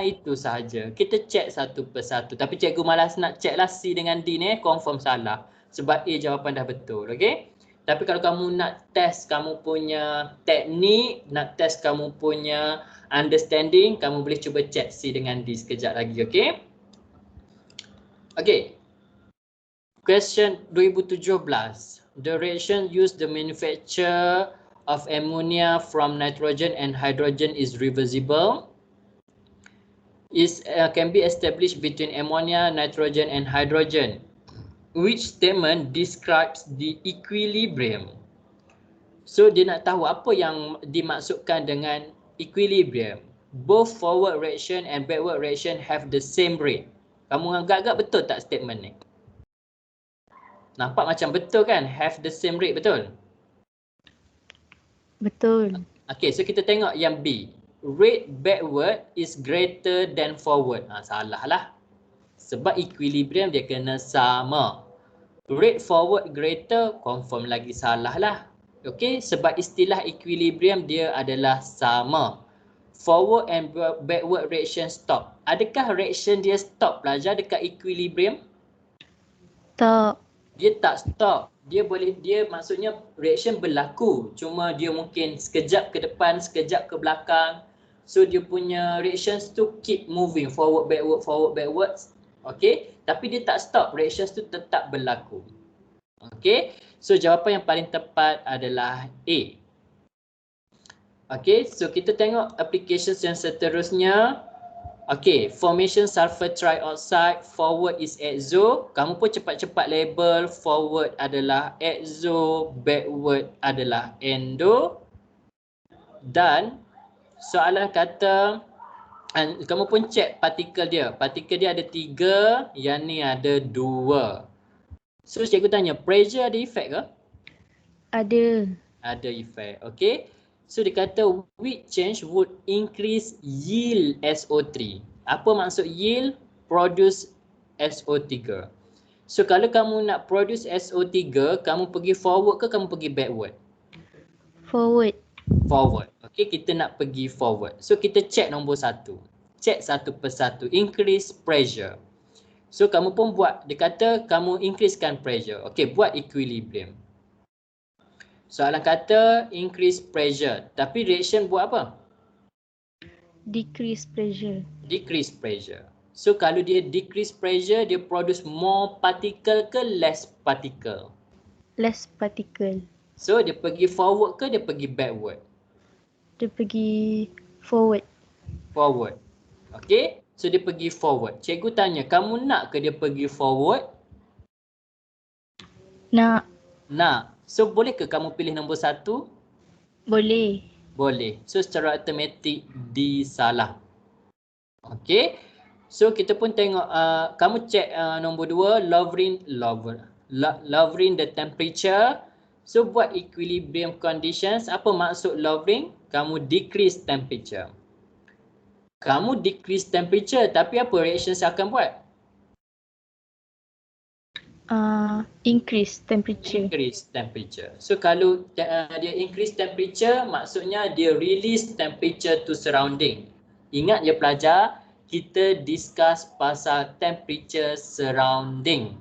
Itu sahaja. Kita check satu persatu. Tapi cikgu malas nak check lah C dengan D ni, confirm salah. Sebab A jawapan dah betul, okay? Tapi kalau kamu nak test kamu punya teknik, nak test kamu punya understanding, kamu boleh cuba check C dengan D sekejap lagi, okay? Okay. Question 2017. The reaction used the manufacture of ammonia from nitrogen and hydrogen is reversible. Can be established between ammonia, nitrogen and hydrogen. Which statement describes the equilibrium? So dia nak tahu apa yang dimaksudkan dengan equilibrium. Both forward reaction and backward reaction have the same rate. Kamu agak-agak betul tak statement ni? Nampak macam betul kan? Have the same rate, betul? Betul. Okay, so kita tengok yang B. Rate backward is greater than forward. Salah lah. Sebab equilibrium dia kena sama. Rate forward greater, confirm lagi salah lah. Okay, sebab istilah equilibrium dia adalah sama. Forward and backward reaction stop. Adakah reaction dia stop pelajar dekat equilibrium? Tak. Dia tak stop. Dia maksudnya reaction berlaku. Cuma dia mungkin sekejap ke depan, sekejap ke belakang. So dia punya reactions tu keep moving forward backward. Okay. Tapi dia tak stop. Reactions tu tetap berlaku. Okay. So jawapan yang paling tepat adalah A. Okay. So kita tengok applications yang seterusnya. Okay, formation sulfur trioxide, forward is exo. Kamu pun cepat-cepat label, forward adalah exo, backward adalah endo. Dan soalan kata Kamu pun check partikel dia. Partikel dia ada 3, yang ni ada 2. So cikgu tanya, pressure ada efek ke? Ada. Ada efek. Okay. So dia kata which change would increase yield SO3. Apa maksud yield? Produce SO3. So kalau kamu nak produce SO3, kamu pergi forward ke kamu pergi backward? Forward. Forward. Okay, kita nak pergi forward. So kita check nombor 1. Check satu persatu. Increase pressure. So kamu pun buat, dia kata kamu increasekan pressure. Okay, buat equilibrium. Soalan kata increase pressure. Tapi reaction buat apa? Decrease pressure. Decrease pressure. So kalau dia decrease pressure, dia produce more particle ke less particle? Less particle. So dia pergi forward ke dia pergi backward? Dia pergi forward. Forward. Okay. So dia pergi forward. Cikgu tanya, kamu nak ke dia pergi forward? Nak. Nak. So boleh ke kamu pilih nombor 1? Boleh. Boleh. So secara automatik disalah. Okay. So kita pun tengok, kamu check nombor 2, lowering the temperature. So buat equilibrium conditions. Apa maksud lowering? Kamu decrease temperature. Kamu decrease temperature, tapi apa reaction saya akan buat? Increase temperature. Increase temperature. So kalau dia increase temperature, maksudnya dia release temperature to surrounding. Ingat ya pelajar, kita discuss pasal temperature surrounding.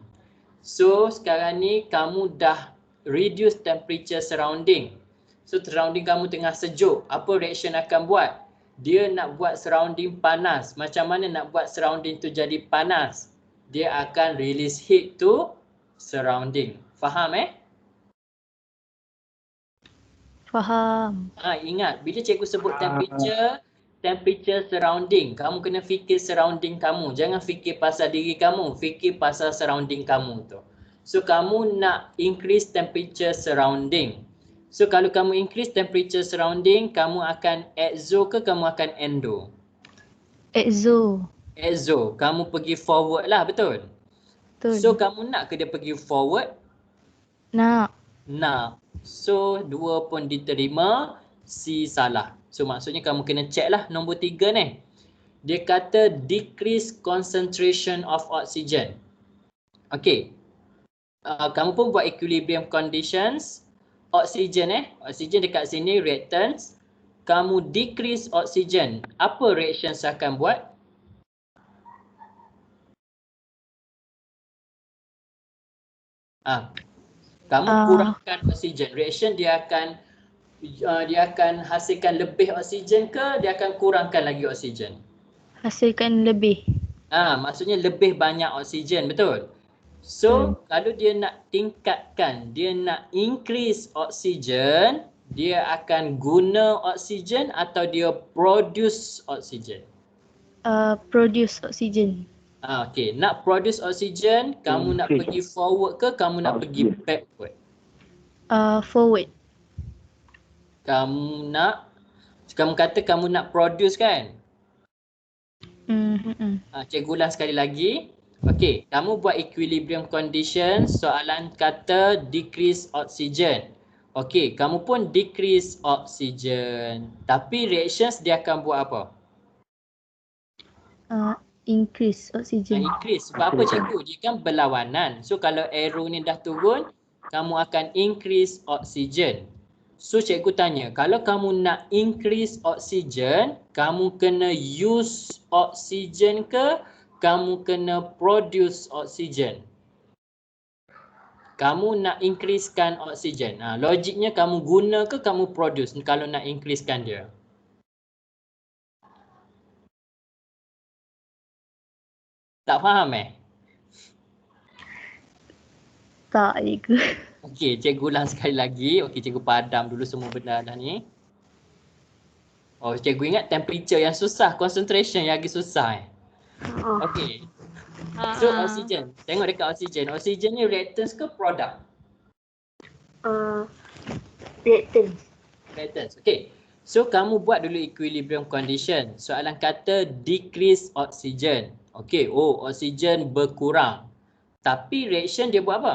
So sekarang ni kamu dah reduce temperature surrounding. So surrounding kamu tengah sejuk, apa reaction akan buat? Dia nak buat surrounding panas. Macam mana nak buat surrounding tu jadi panas? Dia akan release heat to surrounding. Faham Faham. Ingat, bila cikgu sebut temperature surrounding, kamu kena fikir surrounding kamu. Jangan fikir pasal diri kamu, fikir pasal surrounding kamu tu. So kamu nak increase temperature surrounding. So kalau kamu increase temperature surrounding, kamu akan exo ke kamu akan endo? Exo. Exo. Kamu pergi forward lah, betul? Betul. So kamu nak ke dia pergi forward? Nak. Nak. So 2 pun diterima, C salah. So maksudnya kamu kena check lah nombor 3 ni. Dia kata decrease concentration of oxygen. Okay. Kamu pun buat equilibrium conditions. Oksigen oksigen dekat sini reactants. Kamu decrease oksigen. Apa reaction saya akan buat? Kamu kurangkan oksigen. Reaction dia akan hasilkan lebih oksigen ke dia akan kurangkan lagi oksigen? Hasilkan lebih. Maksudnya lebih banyak oksigen, betul? So, kalau dia nak tingkatkan, dia nak increase oksigen, dia akan guna oksigen atau dia produce oksigen? Produce oksigen. Okay, nak produce oksigen, kamu nak pergi forward ke kamu nak pergi backward? Forward. Kamu kata kamu nak produce kan? Cikgu ulang sekali lagi. Okey, kamu buat equilibrium condition, soalan kata decrease oxygen. Okey, kamu pun decrease oxygen. Tapi reactions dia akan buat apa? Increase oxygen. Increase. Sebab apa cikgu? Dia kan berlawanan. So kalau arrow ni dah turun, kamu akan increase oxygen. So cikgu tanya, kalau kamu nak increase oxygen, kamu kena use oxygen ke kamu kena produce oxygen? Kamu nak increasekan oxygen. Logiknya kamu guna ke kamu produce kalau nak increasekan dia? Tak faham Tak, cikgu. Okey, cikgu ulang sekali lagi. Okey, cikgu padam dulu semua benda dah ni. Oh, cikgu ingat temperature yang susah, concentration yang lagi susah Okey. So oksigen, tengok dekat oksigen. Oksigen ni reactants ke product? Reactants. Reactants. Okey. So kamu buat dulu equilibrium condition. Soalan kata decrease oxygen. Okey, oksigen berkurang. Tapi reaction dia buat apa?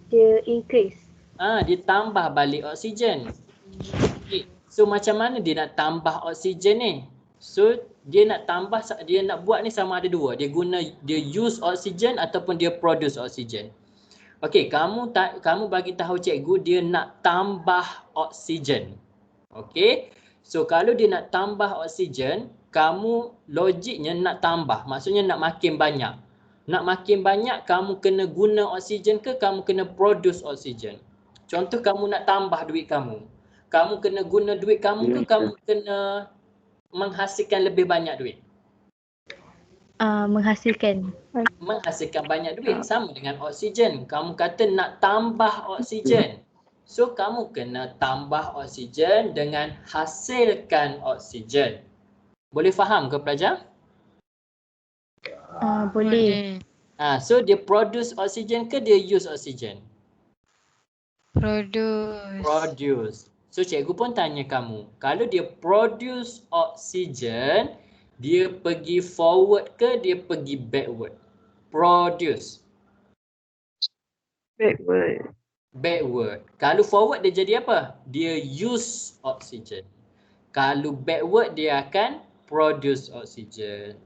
Dia increase. Dia tambah balik oksigen. Okay. So macam mana dia nak tambah oksigen ni? So dia nak buat ni sama ada dua. Dia use oksigen ataupun dia produce oksigen. Okey, kamu bagi tahu cikgu dia nak tambah oksigen. Okey. So kalau dia nak tambah oksigen, kamu logiknya nak tambah. Maksudnya nak makin banyak. Nak makin banyak kamu kena guna oksigen ke kamu kena produce oksigen? Contoh kamu nak tambah duit kamu. Kamu kena guna duit kamu ke kamu kena menghasilkan lebih banyak duit? Menghasilkan. Menghasilkan banyak duit sama dengan oksigen. Kamu kata nak tambah oksigen. So kamu kena tambah oksigen dengan hasilkan oksigen. Boleh faham ke pelajar? Boleh. So dia produce oksigen ke dia use oksigen? Produce. So cikgu pun tanya kamu, kalau dia produce oksigen, dia pergi forward ke dia pergi backward? Produce. Backward. Kalau forward dia jadi apa? Dia use oksigen. Kalau backward dia akan produce oksigen.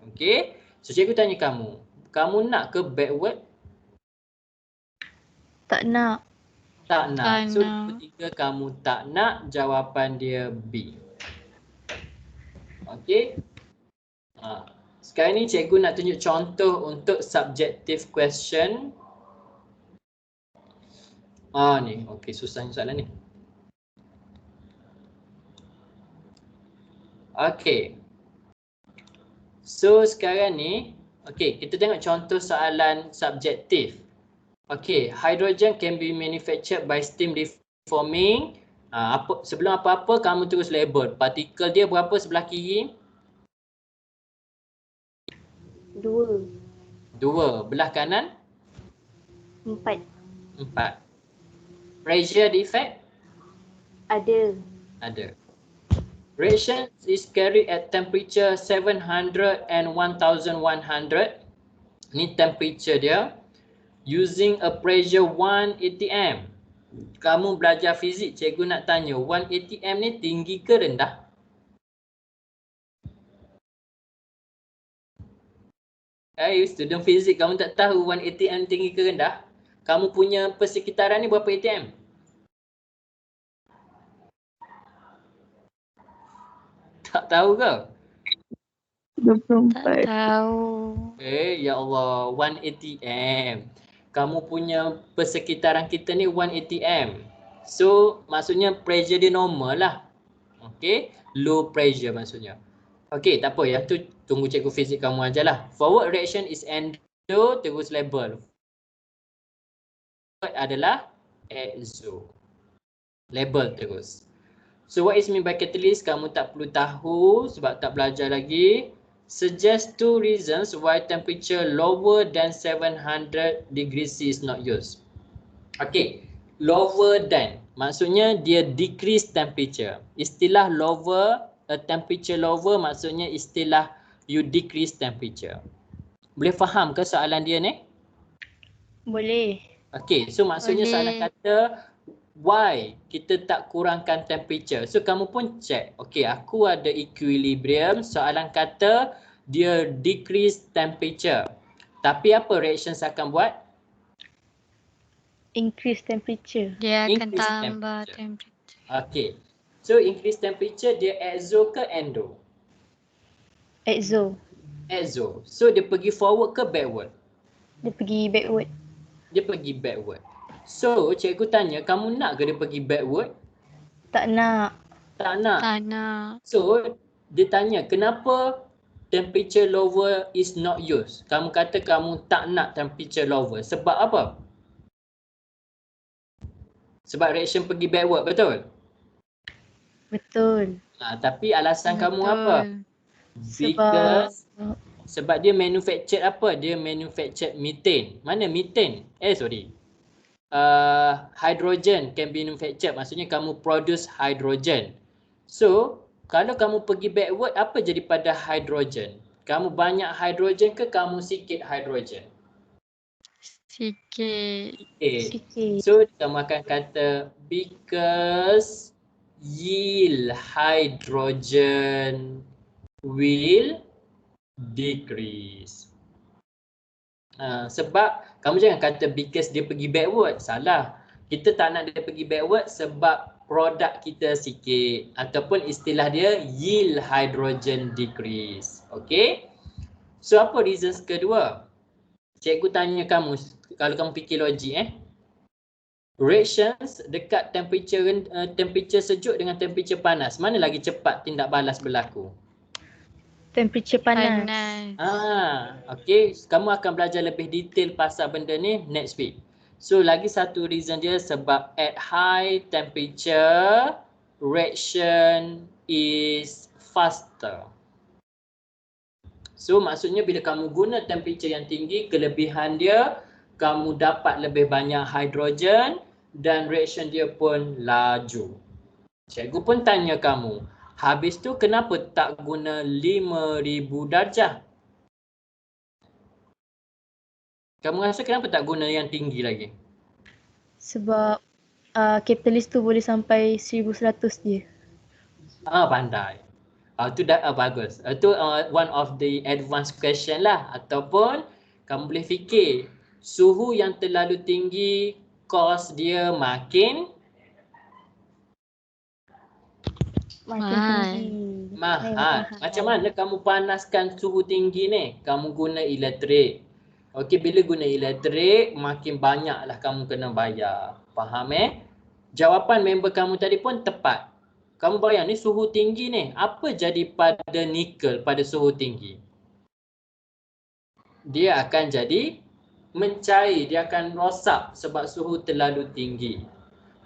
Okey? So cikgu tanya kamu nak ke backward? Tak nak. Tak nak. Tak So nak. ketika kamu tak nak, jawapan dia B. Okey? Sekarang ni cikgu nak tunjuk contoh untuk subjective question. Ni. Okey, susahnya soalan ni. Okey. So sekarang ni, kita tengok contoh soalan subjektif. Hydrogen can be manufactured by steam reforming. Sebelum apa-apa kamu terus label. Partikel dia berapa sebelah kiri? 2. 2. Belah kanan? 4. 4. Pressure defect? Ada. Reaction is carried at temperature 700 and 1100. Ni temperature dia. Using a pressure 1 atm. Kamu belajar fizik, cikgu nak tanya 1 atm ni tinggi ke rendah? Student fizik, kamu tak tahu 1 atm tinggi ke rendah? Kamu punya persekitaran ni berapa atm? Tak tahu ke? 24. Tak tahu. Ya Allah, 1 atm. Kamu punya persekitaran kita ni 1 atm. So, maksudnya pressure dia normal lah. Low pressure maksudnya. Tak apa, yang tu tunggu cikgu fizik kamu ajalah. Forward reaction is endo, terus label. Forward adalah exo. Label terus. So what is mean by catalyst? Kamu tak perlu tahu sebab tak belajar lagi. Suggest 2 reasons why temperature lower than 700 degrees C is not used. Lower than maksudnya dia decrease temperature. Istilah lower, a temperature lower maksudnya istilah you decrease temperature. Boleh faham ke soalan dia ni? Boleh. So maksudnya soalan kata why kita tak kurangkan temperature. So kamu pun check. Aku ada equilibrium. Soalan kata dia decrease temperature. Tapi apa reactions akan buat? Increase temperature. Dia akan Increase tambah temperature. So increase temperature dia exo ke endo? Exo. Exo. So dia pergi forward ke backward? Dia pergi backward. Dia pergi backward. So cikgu tanya, kamu nak ke dia pergi backward? Tak nak. Tak nak. Tak nak. So dia tanya kenapa temperature lower is not used. Kamu kata kamu tak nak temperature lower. Sebab apa? Sebab reaction pergi backward, betul? Betul. Tapi alasan kamu Betul. apa? Because sebab dia manufactured apa? Dia manufactured methane. Mana methane? hydrogen can be manufactured. Maksudnya kamu produce hydrogen. So, kalau kamu pergi backward, apa jadi pada hydrogen? Kamu banyak hydrogen ke kamu sikit hydrogen? Sikit. Sikit. So, kamu akan kata because yield hydrogen will decrease. Sebab kamu jangan kata because dia pergi backward. Salah. Kita tak nak dia pergi backward sebab produk kita sikit. Ataupun istilah dia yield hydrogen decrease. Okay. So apa reasons kedua? Cikgu tanya kamu, kalau kamu fikir logik reactions dekat temperature sejuk dengan temperature panas, mana lagi cepat tindak balas berlaku? Temperature panas. Okay. Kamu akan belajar lebih detail pasal benda ni next week. So, lagi satu reason dia sebab at high temperature, reaction is faster. So, maksudnya bila kamu guna temperature yang tinggi, kelebihan dia, kamu dapat lebih banyak hidrogen dan reaction dia pun laju. Cikgu pun tanya kamu, habis tu kenapa tak guna 5,000 darjah? Kamu rasa kenapa tak guna yang tinggi lagi? Sebab kapitalis tu boleh sampai 1100 je. Pandai. Itu dah bagus. Itu one of the advanced question lah. Ataupun kamu boleh fikir suhu yang terlalu tinggi, kos dia makin tinggi. Mahal. Macam mana kamu panaskan suhu tinggi ni? Kamu guna elektrik. Okey, bila guna elektrik, makin banyaklah kamu kena bayar. Faham Jawapan member kamu tadi pun tepat. Kamu bayang ni suhu tinggi ni. Apa jadi pada nikel pada suhu tinggi? Dia akan jadi mencair. Dia akan rosak sebab suhu terlalu tinggi.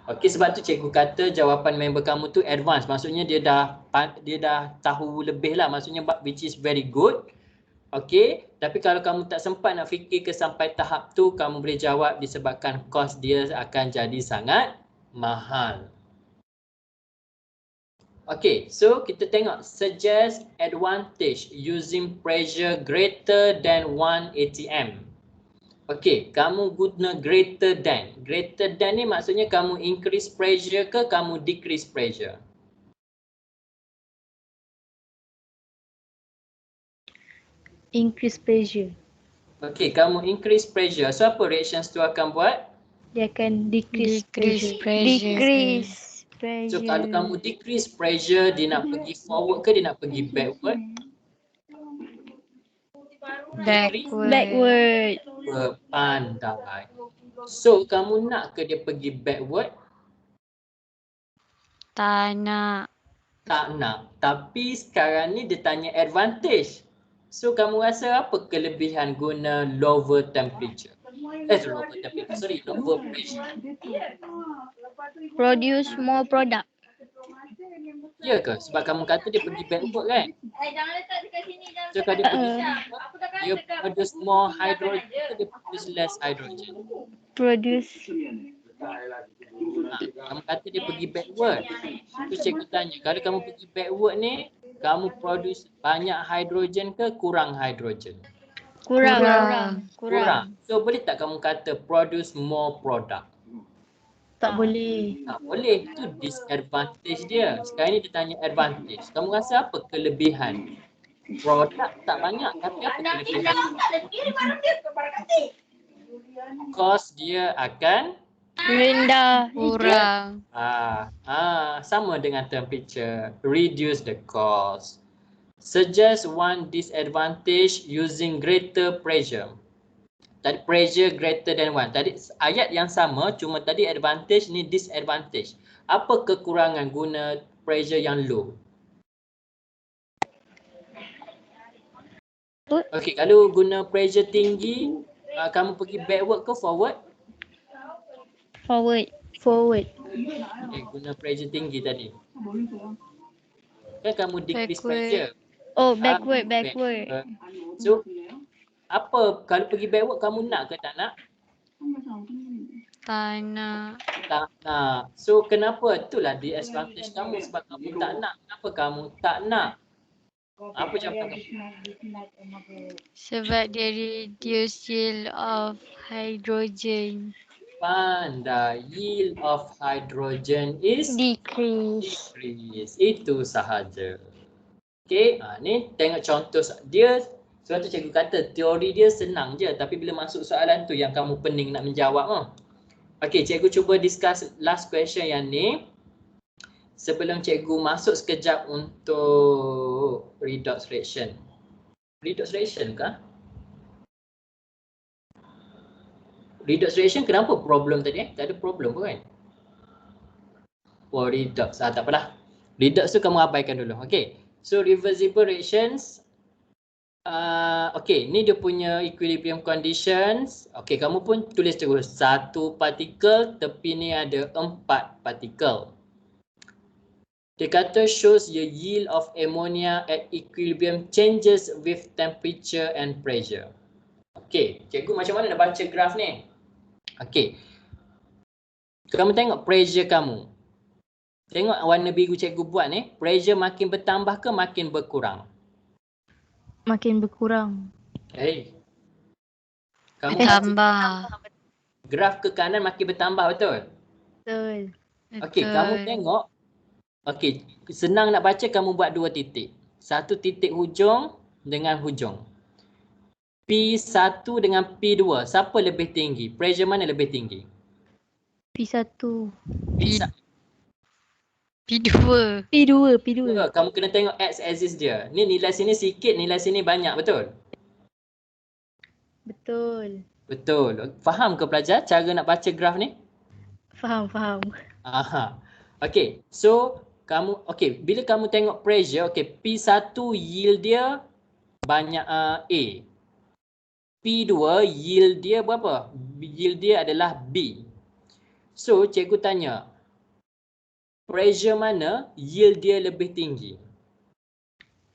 Okey, sebab tu cikgu kata jawapan member kamu tu advance. Maksudnya dia dah tahu lebih lah. Maksudnya which is very good. Okey, tapi kalau kamu tak sempat nak fikir ke sampai tahap tu, kamu boleh jawab disebabkan kos dia akan jadi sangat mahal. Okey, so kita tengok suggest advantage using pressure greater than 1 atm. Okey, kamu guna greater than. Greater than ni maksudnya kamu increase pressure ke kamu decrease pressure? Increase pressure. Okey, kamu increase pressure. So apa reactions tu akan buat? Dia akan decrease pressure. Decrease pressure. So kalau kamu decrease pressure, dia nak pergi forward ke dia nak pergi backward? Backward. Pandai. So kamu nak ke dia pergi backward? Tak nak. Tak nak. Tapi sekarang ni dia tanya advantage. So kamu rasa apa kelebihan guna lower temperature? Lower pressure. Produce more product. Ya ke? Sebab kamu kata dia pergi backward kan? So kalau dia pergi backward, dia produce more hydrogen ke dia produce less hydrogen? Produce. Kamu kata dia pergi backward. Tu cikgu tanya, kalau kamu pergi backward ni, kamu produce banyak hydrogen ke kurang hydrogen? Kurang. So boleh tak kamu kata produce more product? Tak boleh. Tak boleh. Itu disadvantage dia. Sekarang ni dia tanya advantage. Kamu rasa apa kelebihan? Produk tak banyak, tapi apa kelebihan? Cost dia akan Rendah. Kurang. sama dengan temperature. Reduce the cost. Suggest one disadvantage using greater pressure. Tadi pressure greater than 1. Tadi ayat yang sama, cuma tadi advantage ni disadvantage. Apa kekurangan guna pressure yang low? Okey, kalau guna pressure tinggi, kamu pergi backward ke forward? Forward. Okey, guna pressure tinggi tadi. Kan kamu decrease pressure. Backward. So, apa kalau pergi backward kamu nak ke tak nak? Tak nak. Tak nak. So kenapa? Itulah disadvantage kamu sebab kamu tak nak. Kenapa kamu tak nak? Apa jawapan kamu? Sebab dia reduce yield of hydrogen. Pandai. Yield of hydrogen is Decrease. decrease. Itu sahaja. Okey, ni tengok contoh dia. Sebab tu cikgu kata teori dia senang je, tapi bila masuk soalan tu yang kamu pening nak menjawab. Okey, cikgu cuba discuss last question yang ni. Sebelum cikgu masuk sekejap untuk redox reaction. Redox reaction kah? Redox reaction kenapa problem tadi? Tak ada problem pun kan? Oh, redox. Tak apalah. Redox tu kamu abaikan dulu. Okey. So reversible reactions. Okey, ni dia punya equilibrium conditions. Okey, kamu pun tulis terus. 1 partikel, tepi ni ada 4 partikel. Dia kata shows the yield of ammonia at equilibrium changes with temperature and pressure. Okey, cikgu macam mana nak baca graf ni? Okey. Kamu tengok pressure kamu. Tengok warna biru cikgu buat ni, pressure makin bertambah ke makin berkurang? Makin berkurang. Hey. Kamu Bertambah. graf ke kanan makin bertambah, betul? Betul. Okey, kamu tengok. Okey, senang nak baca kamu buat 2 titik. 1 titik hujung dengan hujung. P1 dengan P2, siapa lebih tinggi? Pressure mana lebih tinggi? P1. P1. P2. P2. Kamu kena tengok x-axis dia. Ni nilai sini sikit, nilai sini banyak, betul? Betul. Betul. Faham ke pelajar cara nak baca graf ni? Faham. Aha. Okey, so kamu bila kamu tengok pressure, P1 yield dia banyak A. P2 yield dia berapa? Yield dia adalah B. So cikgu tanya, pressure mana yield dia lebih tinggi?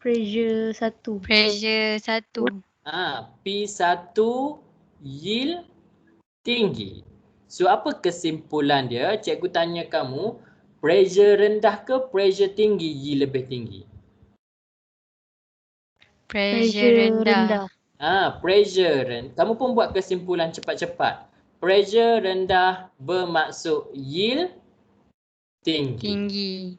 Pressure 1. Pressure 1. P1 yield tinggi. So apa kesimpulan dia? Cikgu tanya kamu, pressure rendah ke pressure tinggi yield lebih tinggi? Pressure rendah. Pressure rendah. Kamu pun buat kesimpulan cepat-cepat. Pressure rendah bermaksud yield tinggi.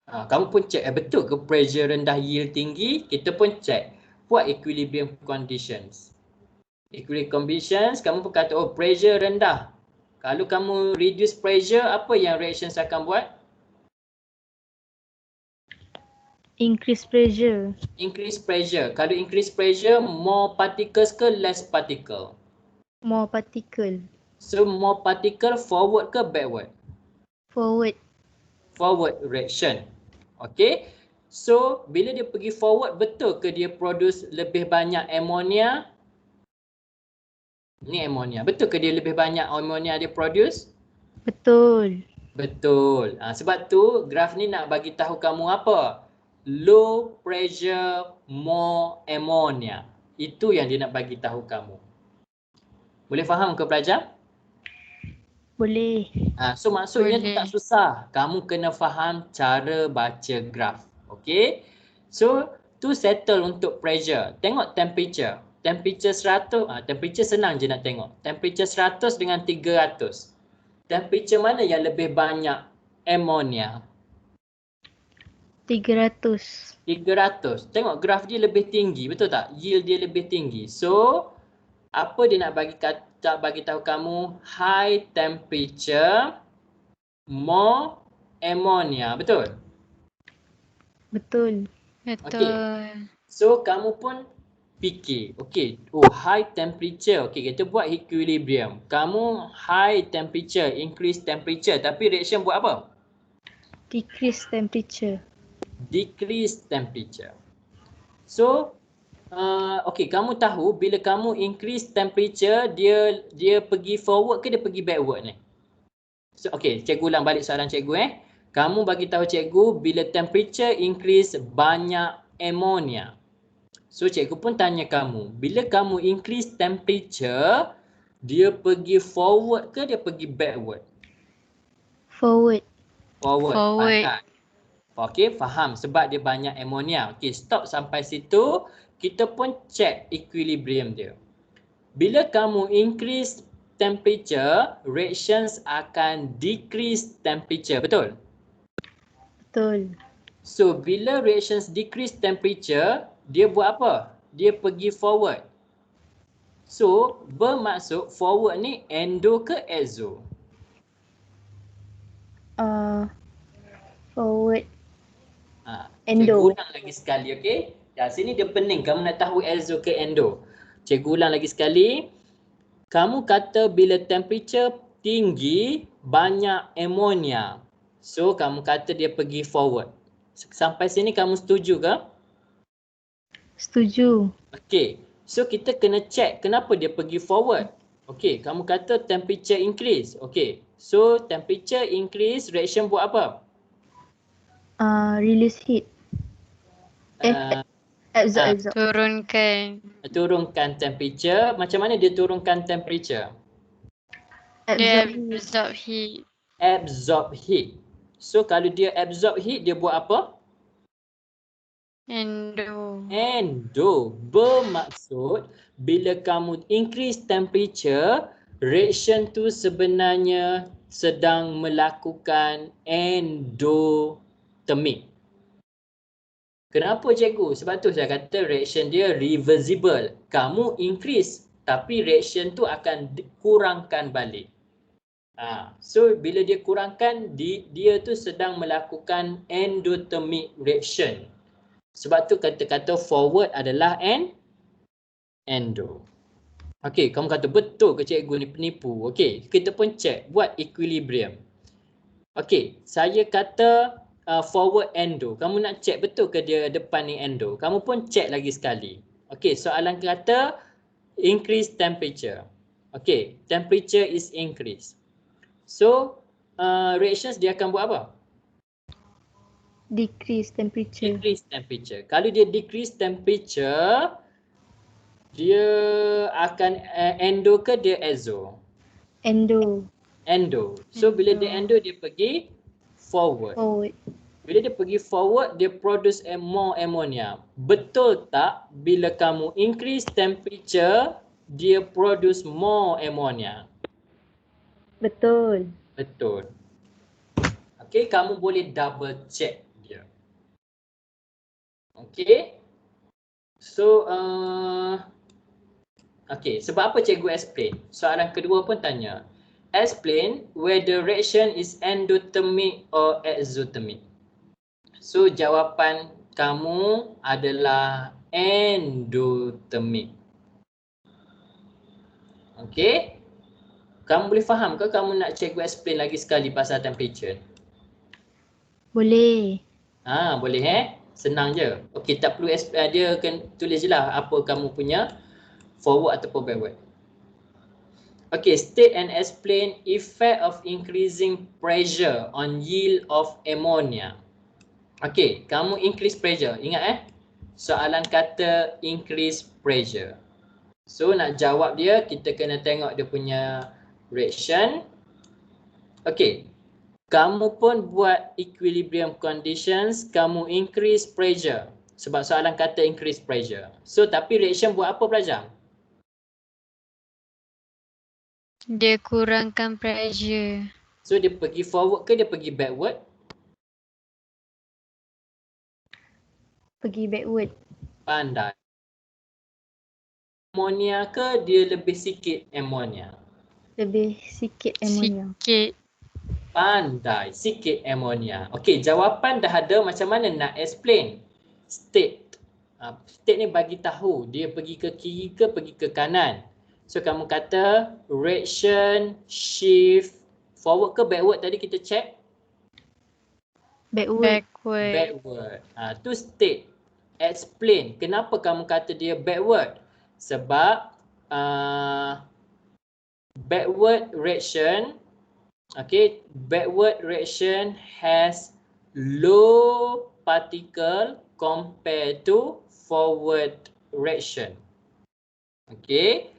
Kamu pun cek betul ke pressure rendah yield tinggi? Kita pun cek. Buat equilibrium conditions. Equilibrium conditions, kamu pun kata pressure rendah. Kalau kamu reduce pressure, apa yang reactions akan buat? Increase pressure. Increase pressure. Kalau increase pressure, more particles ke less particle? More particle. So more particle forward ke backward? Forward. Forward reaction. Okay. So bila dia pergi forward, betul ke dia produce lebih banyak ammonia? Ni ammonia. Betul ke dia lebih banyak ammonia dia produce? Betul. Betul. Sebab tu graf ni nak bagi tahu kamu apa? Low pressure, more ammonia. Itu yang dia nak bagi tahu kamu. Boleh faham ke pelajar? Boleh. So maksudnya Boleh. tak susah. Kamu kena faham cara baca graf. Okay. So tu settle untuk pressure. Tengok temperature. Temperature 100. Temperature senang je nak tengok. Temperature 100 dengan 300. Temperature mana yang lebih banyak ammonia? 300. 300. Tengok graf dia lebih tinggi, betul tak? Yield dia lebih tinggi. So, apa dia nak bagi tahu kamu? High temperature, more ammonia, betul? Betul. Betul. So, kamu pun fikir, high temperature. Kita buat equilibrium. Kamu high temperature, increase temperature, tapi reaction buat apa? Decrease temperature. Decrease temperature. So, kamu tahu bila kamu increase temperature, dia pergi forward ke dia pergi backward ni? So, cikgu ulang balik soalan cikgu Kamu bagi tahu cikgu bila temperature increase banyak ammonia. So, cikgu pun tanya kamu, bila kamu increase temperature, Dia pergi forward ke dia pergi backward? Forward. Forward. Forward. Pandai. Okey, faham sebab dia banyak amonia. Okey, stop sampai situ. Kita pun check equilibrium dia. Bila kamu increase temperature, reactions akan decrease temperature. Betul? Betul. So, bila reactions decrease temperature, dia buat apa? Dia pergi forward. So, bermaksud forward ni endo ke exo? Forward. Cikgu Endo. ulang lagi sekali, okey? Dan sini dia pening. Kamu nak tahu exo ke endo. Cikgu ulang lagi sekali. Kamu kata bila temperature tinggi, banyak amonia. So, kamu kata dia pergi forward. Sampai sini kamu setuju ke? Setuju. Okey. So, kita kena check kenapa dia pergi forward. Okey, kamu kata temperature increase. Okey. So, temperature increase, reaction buat apa? Release heat. Uh, Absorb. Turunkan. turunkan temperature. Macam mana dia turunkan temperature? Dia Absorb heat. absorb heat. Absorb heat. So, kalau dia absorb heat, dia buat apa? Endo. Endo. Bermaksud, bila kamu increase temperature, reaction tu sebenarnya sedang melakukan endothermic. Kenapa cikgu? Sebab tu saya kata reaction dia reversible. Kamu increase tapi reaction tu akan kurangkan balik. So bila dia kurangkan, dia tu sedang melakukan endothermic reaction. Sebab tu kata-kata forward adalah endo. Okey, kamu kata betul ke cikgu ni penipu? Okey, kita pun check, buat equilibrium. Okey, saya kata forward endo. Kamu nak check betul ke dia depan ni endo? Kamu pun check lagi sekali. Okey, soalan kata increase temperature. Okey, temperature is increased. So, reactions dia akan buat apa? Decrease temperature. Decrease temperature. Kalau dia decrease temperature, dia akan endo ke dia exo? Endo. Endo. So, bila dia endo, dia pergi forward. Forward. Bila dia pergi forward, dia produce more ammonia. Betul tak bila kamu increase temperature, dia produce more ammonia? Betul. Betul. Okey, kamu boleh double check dia. Okey. So, okey, sebab apa cikgu explain? Soalan kedua pun tanya. Explain whether reaction is endothermic or exothermic. So, jawapan kamu adalah endothermic. Okey. Kamu boleh faham ke kamu nak cikgu explain lagi sekali pasal temperature? Boleh. Boleh Senang je. Okey, tak perlu dia akan tulis je lah apa kamu punya forward ataupun backward. Okey, state and explain effect of increasing pressure on yield of ammonia. Okey, kamu increase pressure. Ingat soalan kata increase pressure. So nak jawab dia, kita kena tengok dia punya reaction. Okey. Kamu pun buat equilibrium conditions, kamu increase pressure. Sebab soalan kata increase pressure. So, tapi reaction buat apa pelajar? Dia kurangkan pressure. So, dia pergi forward ke dia pergi backward? Pergi backward. Pandai. Ammonia ke dia lebih sikit ammonia? Lebih sikit ammonia. Sikit. Pandai, sikit ammonia. Okey, jawapan dah ada, macam mana nak explain? State. State ni bagi tahu dia pergi ke kiri ke pergi ke kanan. So kamu kata reaction shift forward ke backward tadi kita check? Backward. Backward. Backward. Tu state. Explain kenapa kamu kata dia backward. Sebab backward reaction, okay, backward reaction has low particle compared to forward reaction. Okay.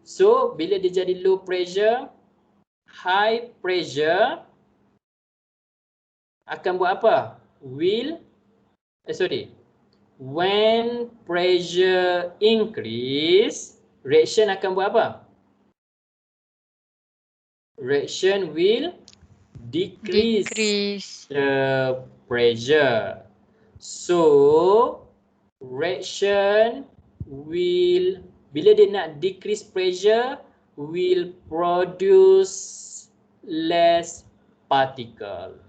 So bila dia jadi low pressure, high pressure akan buat apa? When pressure increase, reaction akan buat apa? Reaction will decrease the pressure. So reaction will, bila dia nak decrease pressure, will produce less particle.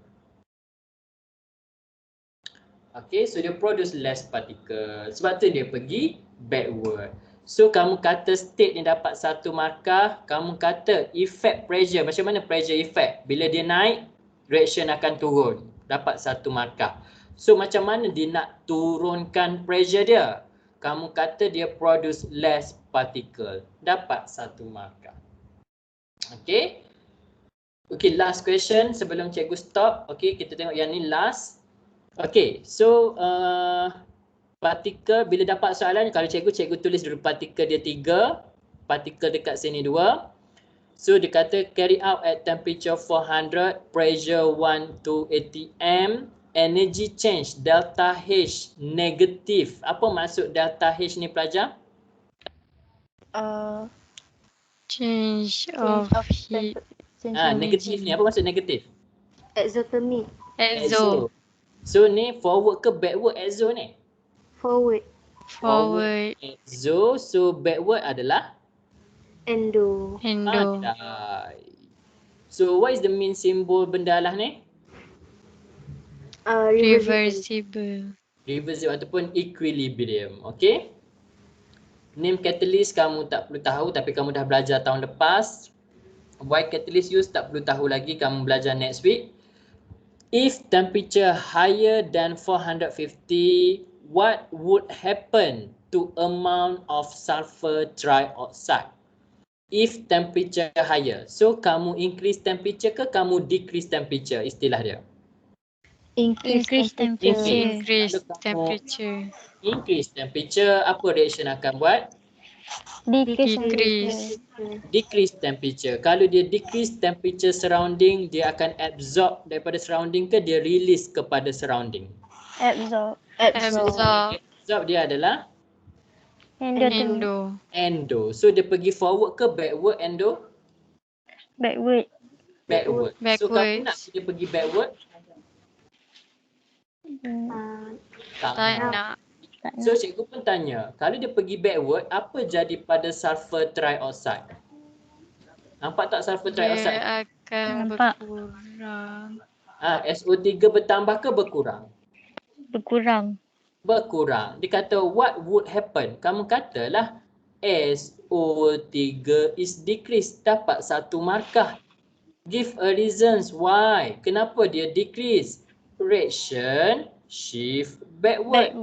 Okay, so dia produce less particle. Sebab tu dia pergi backward. So kamu kata state ni dapat 1 markah, kamu kata effect pressure. Macam mana pressure effect? Bila dia naik, reaction akan turun. Dapat 1 markah. So macam mana dia nak turunkan pressure dia? Kamu kata dia produce less particle. Dapat 1 markah. Okay. Okay, last question sebelum cikgu stop. Okay, kita tengok yang ni last. Okay, so partikel, bila dapat soalan, kalau cikgu tulis dulu partikel dia 3, partikel dekat sini 2. So dia kata carry out at temperature 400, pressure 1 to atm, energy change delta H negatif. Apa maksud delta H ni pelajar? Change of heat. Negatif ni apa maksud negatif? Exothermic. Exo. So ni forward ke backward exo ni? Forward. Forward. Exo, so backward adalah? Endo. Endo. So what is the main symbol benda lah ni? Reversible. Reversible ataupun equilibrium. Okay. Name catalyst kamu tak perlu tahu tapi kamu dah belajar tahun lepas. Why catalyst use tak perlu tahu lagi, kamu belajar next week. If temperature higher than 450, what would happen to amount of sulfur trioxide? If temperature higher. So kamu increase temperature ke kamu decrease temperature, istilah dia? Increase temperature. Increase temperature. Increase temperature, apa reaction akan buat? Decrease. Decrease temperature. Kalau dia decrease temperature surrounding, dia akan absorb daripada surrounding ke dia release kepada surrounding? Absorb. Absorb dia adalah Endo. endo. So dia pergi forward ke backward endo? Backward. So kamu nak dia pergi backward? Tak nak. So cikgu pun tanya, kalau dia pergi backward, apa jadi pada sulfur trioxide? Nampak tak sulfur trioxide? Dia akan Nampak. berkurang. SO3 bertambah ke berkurang? Berkurang. Dia kata what would happen? Kamu katalah SO3 is decreased. Dapat 1 markah. Give a reasons why. Kenapa dia decrease? Reaction shift backward.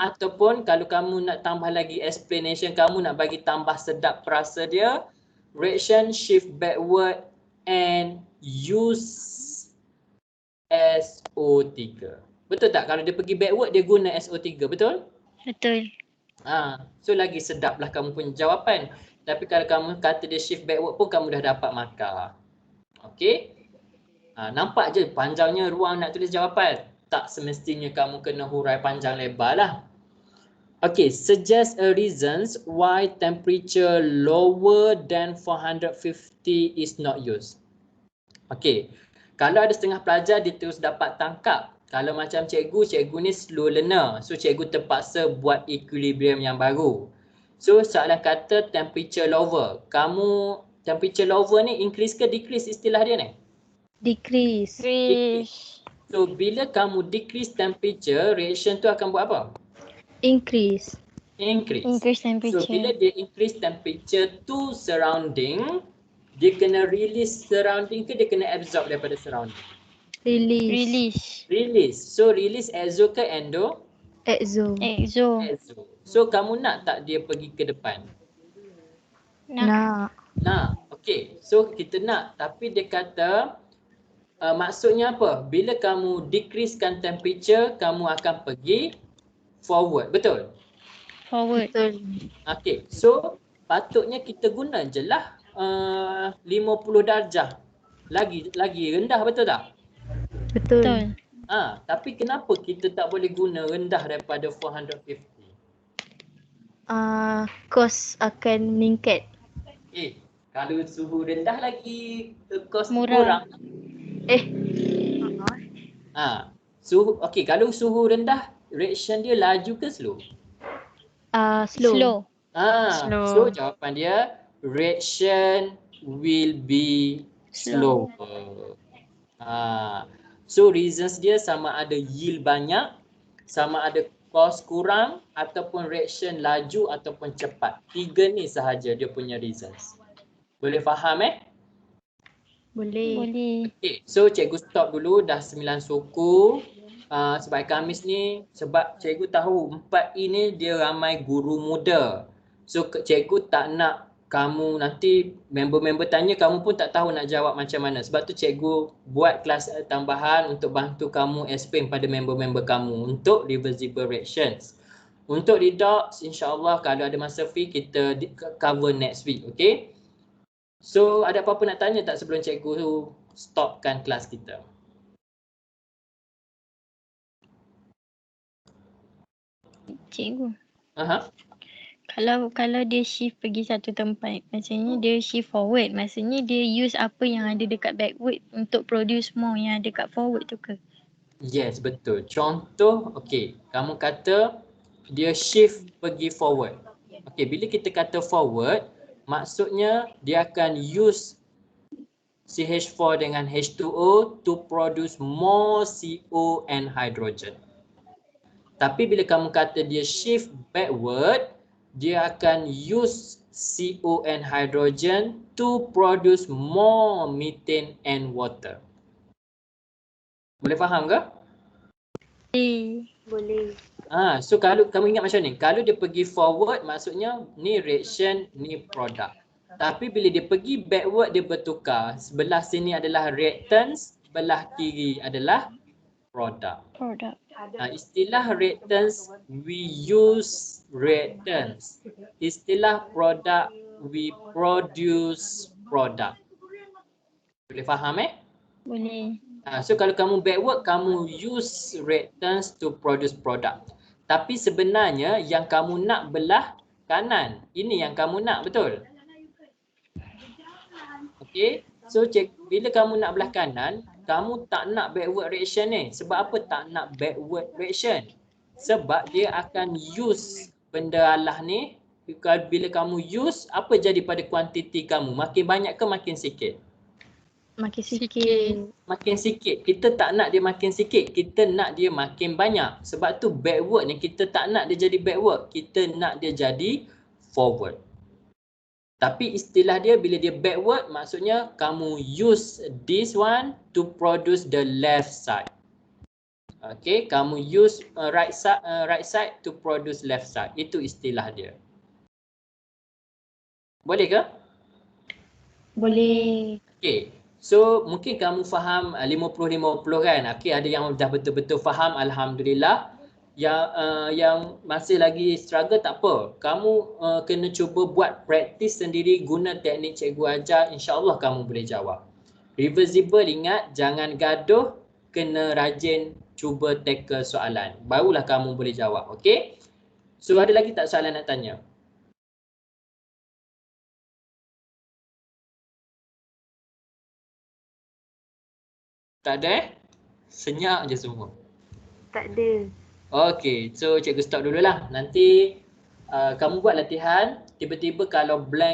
Ataupun kalau kamu nak tambah lagi explanation, kamu nak bagi tambah sedap perasa dia, reaction shift backward and use SO3. Betul tak? Kalau dia pergi backward, dia guna SO3, betul? Betul. So lagi sedaplah kamu punya jawapan. Tapi kalau kamu kata dia shift backward pun, kamu dah dapat markah. Okay? Nampak je panjangnya ruang nak tulis jawapan. Tak semestinya kamu kena hurai panjang lebar lah. Okay, suggest a reasons why temperature lower than 450 is not used. Okay, kalau ada setengah pelajar dia terus dapat tangkap. Kalau macam cikgu ni slow learner. So cikgu terpaksa buat equilibrium yang baru. So soalan kata temperature lower. Kamu temperature lower ni increase ke decrease istilah dia ni? Decrease. So bila kamu decrease temperature, reaction tu akan buat apa? Increase. Increase temperature. So bila dia increase temperature to surrounding, dia kena release surrounding ke dia kena absorb daripada surrounding? Release. So release exo ke endo? Exo. Exo. So kamu nak tak dia pergi ke depan? Nak. Okay, so kita nak, tapi dia kata maksudnya apa? Bila kamu decreasekan temperature, kamu akan pergi forward, betul? Forward. Betul. Okay, so patutnya kita guna je lah 50 darjah. Lagi rendah, betul tak? Betul. Tapi kenapa kita tak boleh guna rendah daripada 450? Kos akan meningkat. Kalau suhu rendah lagi kos Murah. kurang. Kalau suhu rendah, reaction dia laju ke slow? Slow. Slow. So jawapan dia reaction will be slower. So reasons dia sama ada yield banyak, sama ada kos kurang, ataupun reaction laju ataupun cepat. 3 ni sahaja dia punya reasons. Boleh faham Boleh. Okay, so cikgu stop dulu, dah 9 suku. Sebab Khamis ni, sebab cikgu tahu 4E ni dia ramai guru muda. So cikgu tak nak kamu nanti member-member tanya, kamu pun tak tahu nak jawab macam mana. Sebab tu cikgu buat kelas tambahan untuk bantu kamu explain pada member-member kamu untuk reversible reactions. Untuk redox, insyaAllah kalau ada masa free kita cover next week, okay? So ada apa-apa nak tanya tak sebelum cikgu stopkan kelas kita? Cikgu. Aha. Kalau dia shift pergi satu tempat, maksudnya dia shift forward, maksudnya dia use apa yang ada dekat backward untuk produce more yang ada dekat forward tu ke? Yes, betul. Contoh, okay, kamu kata dia shift pergi forward. Okay, bila kita kata forward, maksudnya dia akan use CH4 dengan H2O to produce more CO and hydrogen. Tapi bila kamu kata dia shift backward, dia akan use CO and hydrogen to produce more methane and water. Boleh faham ke? Boleh. So kalau kamu ingat macam ni, kalau dia pergi forward maksudnya ni reaction, ni product. Tapi bila dia pergi backward dia bertukar. Sebelah sini adalah reactants, sebelah kiri adalah product. Istilah reactants, we use reactants. Istilah product, we produce product. Boleh faham Boleh. So kalau kamu backward, kamu use reactants to produce product. Tapi sebenarnya yang kamu nak belah kanan. Ini yang kamu nak, betul? Okay, so bila kamu nak belah kanan, kamu tak nak backward reaction ni. Sebab apa tak nak backward reaction? Sebab dia akan use benda alah ni. Bila kamu use, apa jadi pada kuantiti kamu? Makin banyak ke makin sikit? Makin sikit. Makin sikit. Kita tak nak dia makin sikit. Kita nak dia makin banyak. Sebab tu backward ni kita tak nak dia jadi backward. Kita nak dia jadi forward. Tapi istilah dia bila dia backward maksudnya kamu use this one to produce the left side. Okay, kamu use right side to produce left side. Itu istilah dia. Boleh ke? Boleh. Okay. So mungkin kamu faham 50-50 kan? Okay, ada yang dah betul-betul faham, alhamdulillah. Yang masih lagi struggle tak apa. Kamu kena cuba buat praktis sendiri guna teknik cikgu ajar, insya-Allah kamu boleh jawab. Reversible, ingat jangan gaduh, kena rajin cuba tackle soalan. Barulah kamu boleh jawab, okey? So ada lagi tak soalan nak tanya? Tak ada Senyap je semua. Tak ada. Okey, so cikgu stop dululah. Nanti kamu buat latihan, tiba-tiba kalau blank